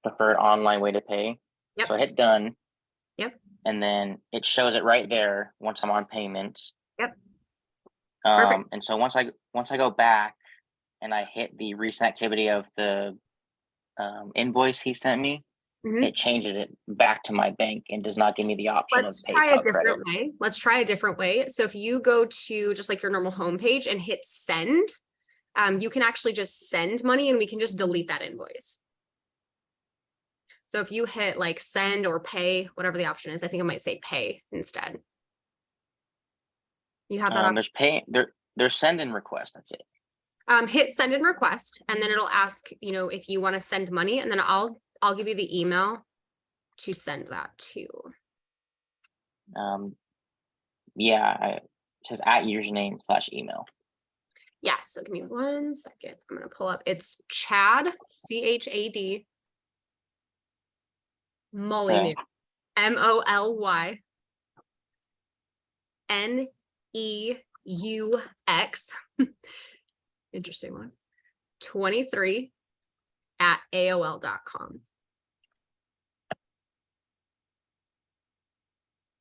preferred online way to pay. Yep. So I hit done. Yep. And then it shows it right there once I'm on payments. Yep. Perfect. And so once I go back and I hit the recent activity of the invoice he sent me, it changes it back to my bank and does not give me the option of PayPal credit. Let's try a different way. So if you go to just like your normal homepage and hit send, you can actually just send money and we can just delete that invoice. So if you hit like send or pay, whatever the option is, I think I might say pay instead. You have that option. There's pay, there's send and request. That's it. Hit send and request, and then it'll ask, if you want to send money, and then I'll give you the email to send that to? Yeah, it says at username/email. Yeah, so give me 1 second. I'm gonna pull up. It's Chad, CHAD, Molyneux, MOLYNEUX, interesting one, 23 at AOL.com.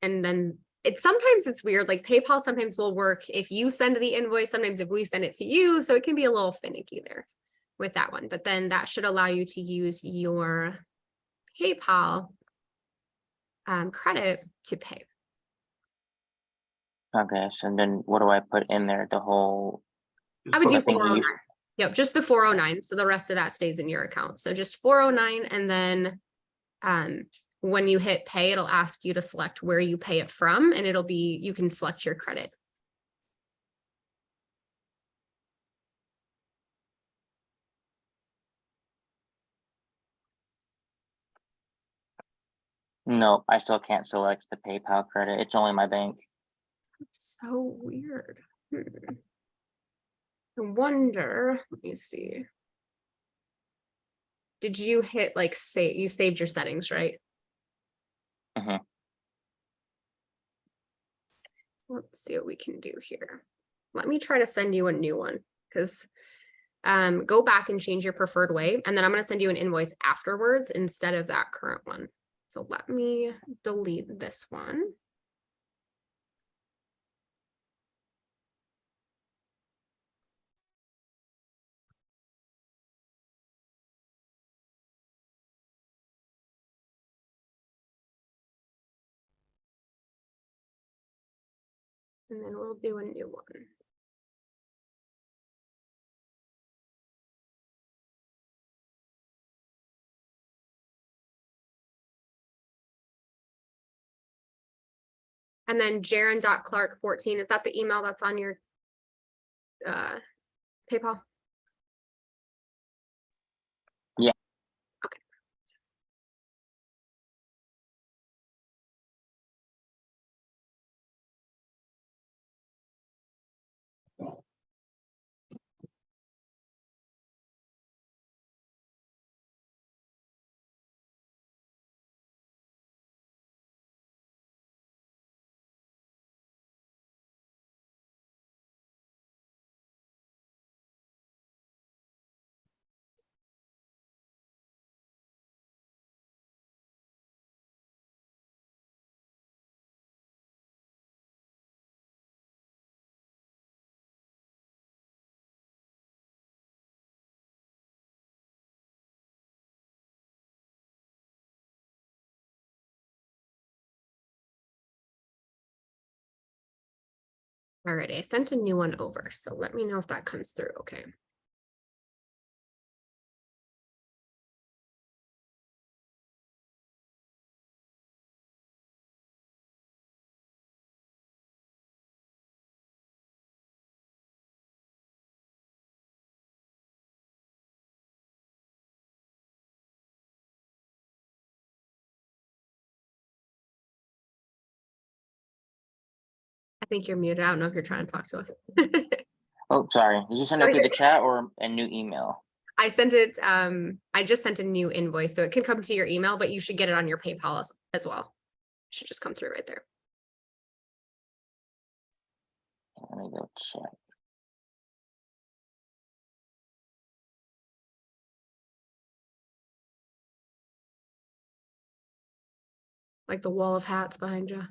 And then sometimes it's weird, like PayPal sometimes will work if you send the invoice, sometimes if we send it to you. So it can be a little finicky there with that one, but then that should allow you to use your PayPal credit to pay. Okay, so then what do I put in there? The whole I would do I think you 409. used- Yep, just the 409. So the rest of that stays in your account. So just 409, and then when you hit pay, it'll ask you to select where you pay it from, and it'll be, you can select your credit. No, I still can't select the PayPal credit. It's only my bank. That's so weird. I wonder, let me see. Did you hit like save? You saved your settings, right? Mhm. Let's see what we can do here. Let me try to send you a new one, because go back and change your preferred way, and then I'm going to send you an invoice afterwards instead of that current one. So let me delete this one. And then we'll do a new one. And then Jaren.Clark14, is that the email that's on your PayPal? Yeah. Okay. Alrighty, I sent a new one over, so let me know if that comes through, okay? I think you're muted. I don't know if you're trying to talk to us. Oh, sorry. Did you send it through the chat or a new email? I sent it, I just sent a new invoice, so it can come to your email, but you should get it on your PayPal as well. It should just come through right there. Let me go check. Like the wall of hats behind you.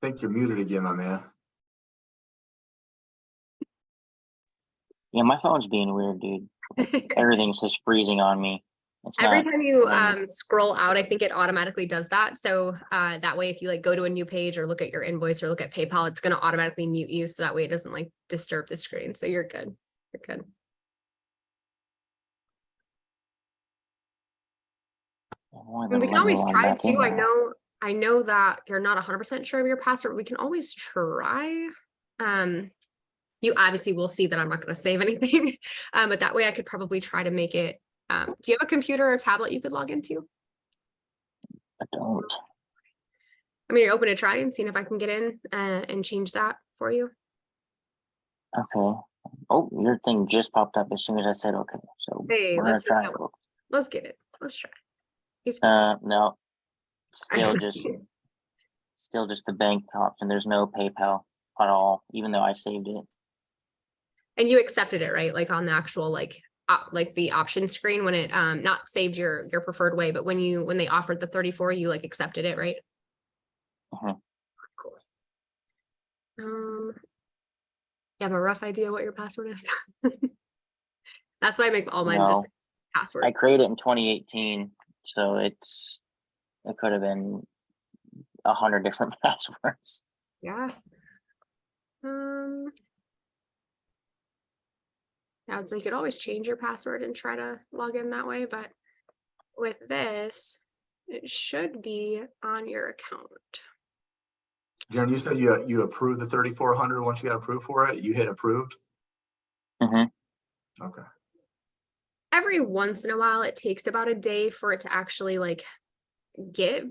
I think you're muted again, my man. Yeah, my phone's being weird, dude. Everything's just freezing on me. It's Every not time you letting me- scroll out, I think it automatically does that. So that way, if you like go to a new page or look at your invoice or look at PayPal, it's going to automatically mute you. So that way it doesn't like disturb the screen. So you're good. You're good. And we can always try to. I know that you're not 100% sure of your password. We can always try. You obviously will see that I'm not going to save anything, but that way I could probably try to make it. Do you have a computer or tablet you could log into? I don't. I mean, you're open to trying, seeing if I can get in and change that for you. Okay. Oh, your thing just popped up as soon as I said okay. So Hey, we're gonna let's see try how- it. Let's get it. Let's try. He's busy. No. Still just the bank option. There's no PayPal at all, even though I saved it. And you accepted it, right? Like on the actual like the option screen when it not saved your preferred way, but when they offered the 34, you like accepted it, right? Mhm. Cool. You have a rough idea what your password is? That's why I make all mine No. just password. I created it in 2018, so it could have been 100 different passwords. Yeah. Yeah, so you could always change your password and try to log in that way, but with this, it should be on your account. Jaren, you said you approved the 3,400 once you got approved for it. You hit approved. Mm-hmm. Okay. Every once in a while, it takes about a day for it to actually get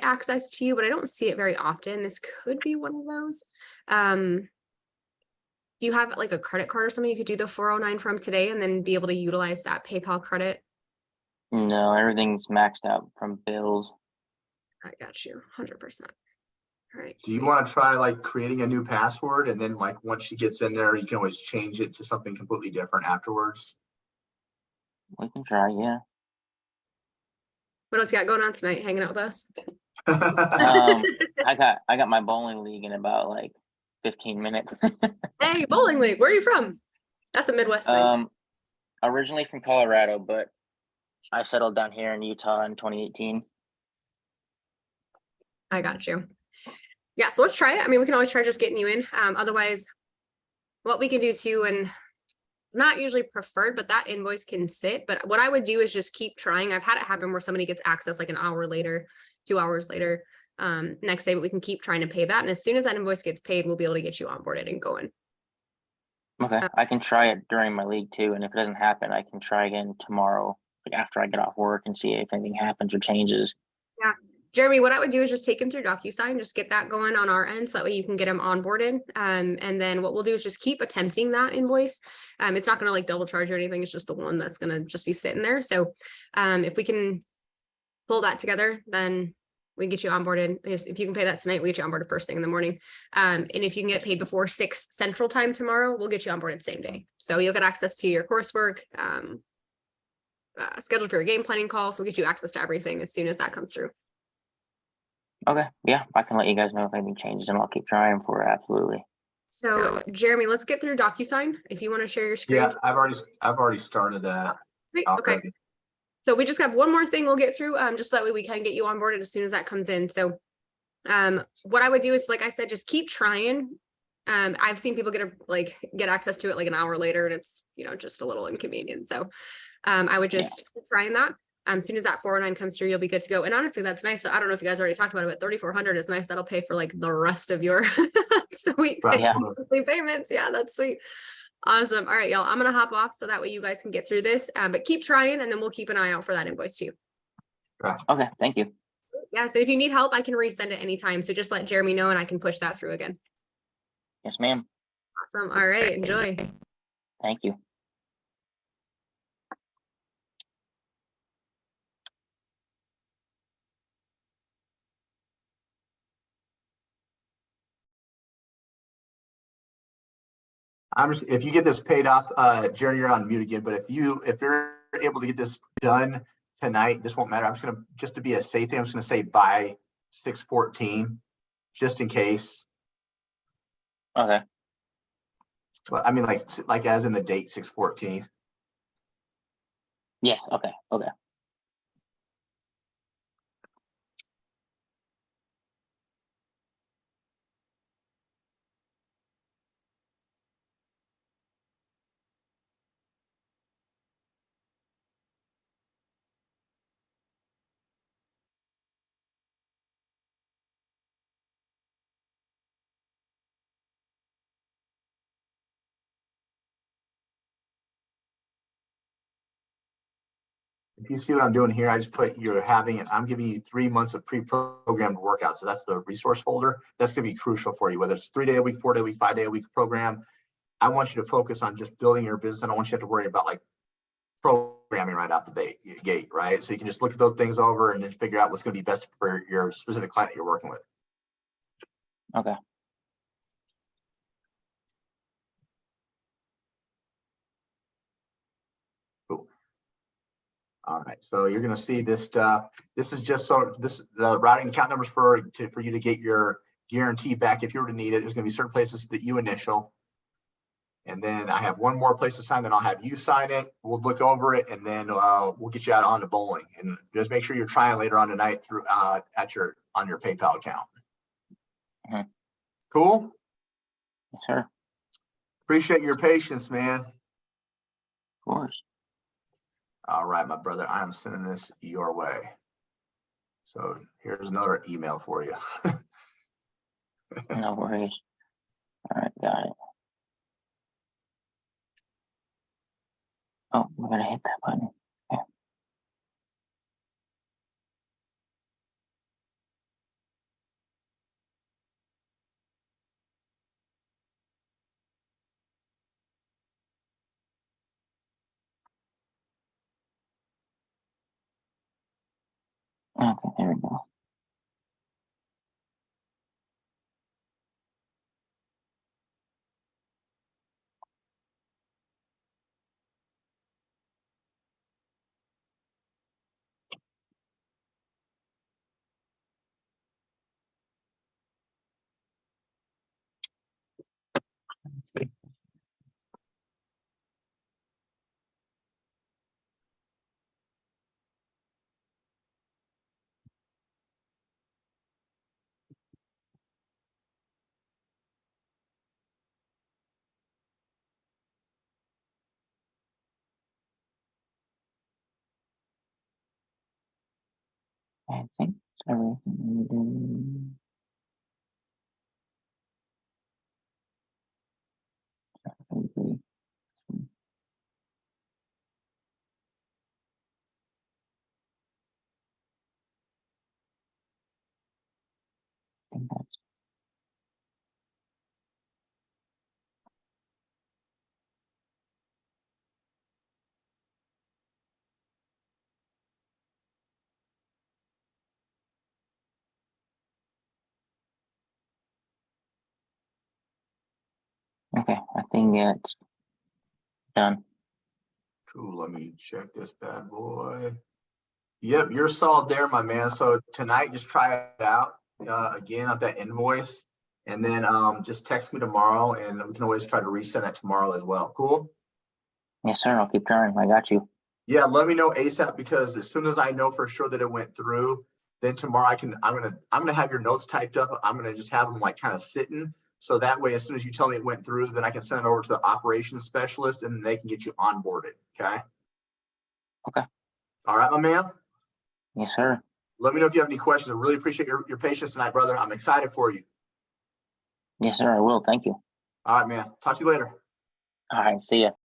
access to you, but I don't see it very often. This could be one of those. Do you have like a credit card or something you could do the 409 from today and then be able to utilize that PayPal credit? No, everything's maxed out from bills. I got you 100%. All right. Do you want to try like creating a new password, and then like once she gets in there, you can always change it to something completely different afterwards? We can try, yeah. What else you got going on tonight? Hanging out with us? I got my bowling league in about like 15 minutes. Hey, bowling league. Where are you from? That's a Midwest thing. Originally from Colorado, but I settled down here in Utah in 2018. I got you. Yeah, so let's try it. I mean, we can always try just getting you in. Otherwise, what we can do too, and it's not usually preferred, but that invoice can sit. But what I would do is just keep trying. I've had it happen where somebody gets access like an hour later, 2 hours later, next day, but we can keep trying to pay that. And as soon as that invoice gets paid, we'll be able to get you onboarded and going. Okay, I can try it during my league too, and if it doesn't happen, I can try again tomorrow, like after I get off work, and see if anything happens or changes. Yeah. Jeremy, what I would do is just take him through DocuSign, just get that going on our end so that way you can get him onboarded. And then what we'll do is just keep attempting that invoice. It's not going to like double charge or anything. It's just the one that's going to just be sitting there. So if we can pull that together, then we can get you onboarded. If you can pay that tonight, we get you onboarded first thing in the morning. And if you can get paid before 6 Central Time tomorrow, we'll get you onboarded same day. So you'll get access to your coursework, scheduled for your game planning call. So we'll get you access to everything as soon as that comes through. Okay, yeah, I can let you guys know if anything changes, and I'll keep trying for it. Absolutely. So Jeremy, let's get through DocuSign. If you want to share your screen. Yeah, I've already started that. Sweet. Okay. Already. So we just have one more thing we'll get through, just so that way we can get you onboarded as soon as that comes in. So what I would do is, like I said, just keep trying. I've seen people get access to it like an hour later, and it's, just a little inconvenient. So I would just keep trying that. As soon as that 409 comes through, you'll be good to go. And honestly, that's nice. I don't know if you guys already talked about it, but 3,400 is nice. That'll pay for like the rest of your sweet monthly payments. Yeah, that's sweet. Awesome. All right, y'all. I'm gonna hop off so that way you guys can get through this. But keep trying, and then we'll keep an eye out for that invoice too. Okay, thank you. Yeah. So if you need help, I can resend it anytime. So just let Jeremy know, and I can push that through again. Yes, ma'am. Awesome. All right. Enjoy. Thank you. If you get this paid off, Jerry, you're on mute again, but if you're able to get this done tonight, this won't matter. I'm just to be a safe thing, I'm just gonna say by 6/14, just in case. Okay. But I mean, like as in the date 6/14. Yes. Okay. Okay. you see what I'm doing here, I just put I'm giving you 3 months of pre-programmed workouts. So that's the resource folder. That's going to be crucial for you, whether it's 3 day a week, 4 day a week, 5 day a week program. I want you to focus on just building your business. I don't want you to have to worry about like programming right out the gate, right? So you can just look at those things over and then figure out what's going to be best for your specific client that you're working with. Okay. Cool. All right, so you're going to see this stuff. This is just the routing account numbers for you to get your guarantee back if you were to need it. There's going to be certain places that you initial. And then I have one more place to sign, then I'll have you sign it. We'll look over it, and then we'll get you out on to bowling. And just make sure you're trying later on tonight through on your PayPal account. Mhm. Cool. Yes, sir. Appreciate your patience, man. Of course. All right, my brother, I am sending this your way. So here's another email for you. No worries. All right, got it. Oh, we're gonna hit that button. Okay. Okay, there we go. I think everything we do. I agree. I think that's okay. I think it's done. Cool. Let me check this bad boy. Yep, you're solid there, my man. So tonight, just try it out again on that invoice, and then just text me tomorrow, and we can always try to resend it tomorrow as well. Cool. Yes, sir. I'll keep trying. I got you. Yeah, let me know ASAP, because as soon as I know for sure that it went through, then tomorrow I'm gonna have your notes typed up. I'm gonna just have them like kind of sitting, so that way as soon as you tell me it went through, then I can send it over to the operations specialist, and they can get you onboarded. Okay. Okay. All right, my man. Yes, sir. Let me know if you have any questions. I really appreciate your patience tonight, brother. I'm excited for you. Yes, sir. I will. Thank you. All right, man. Talk to you later. All right. See ya.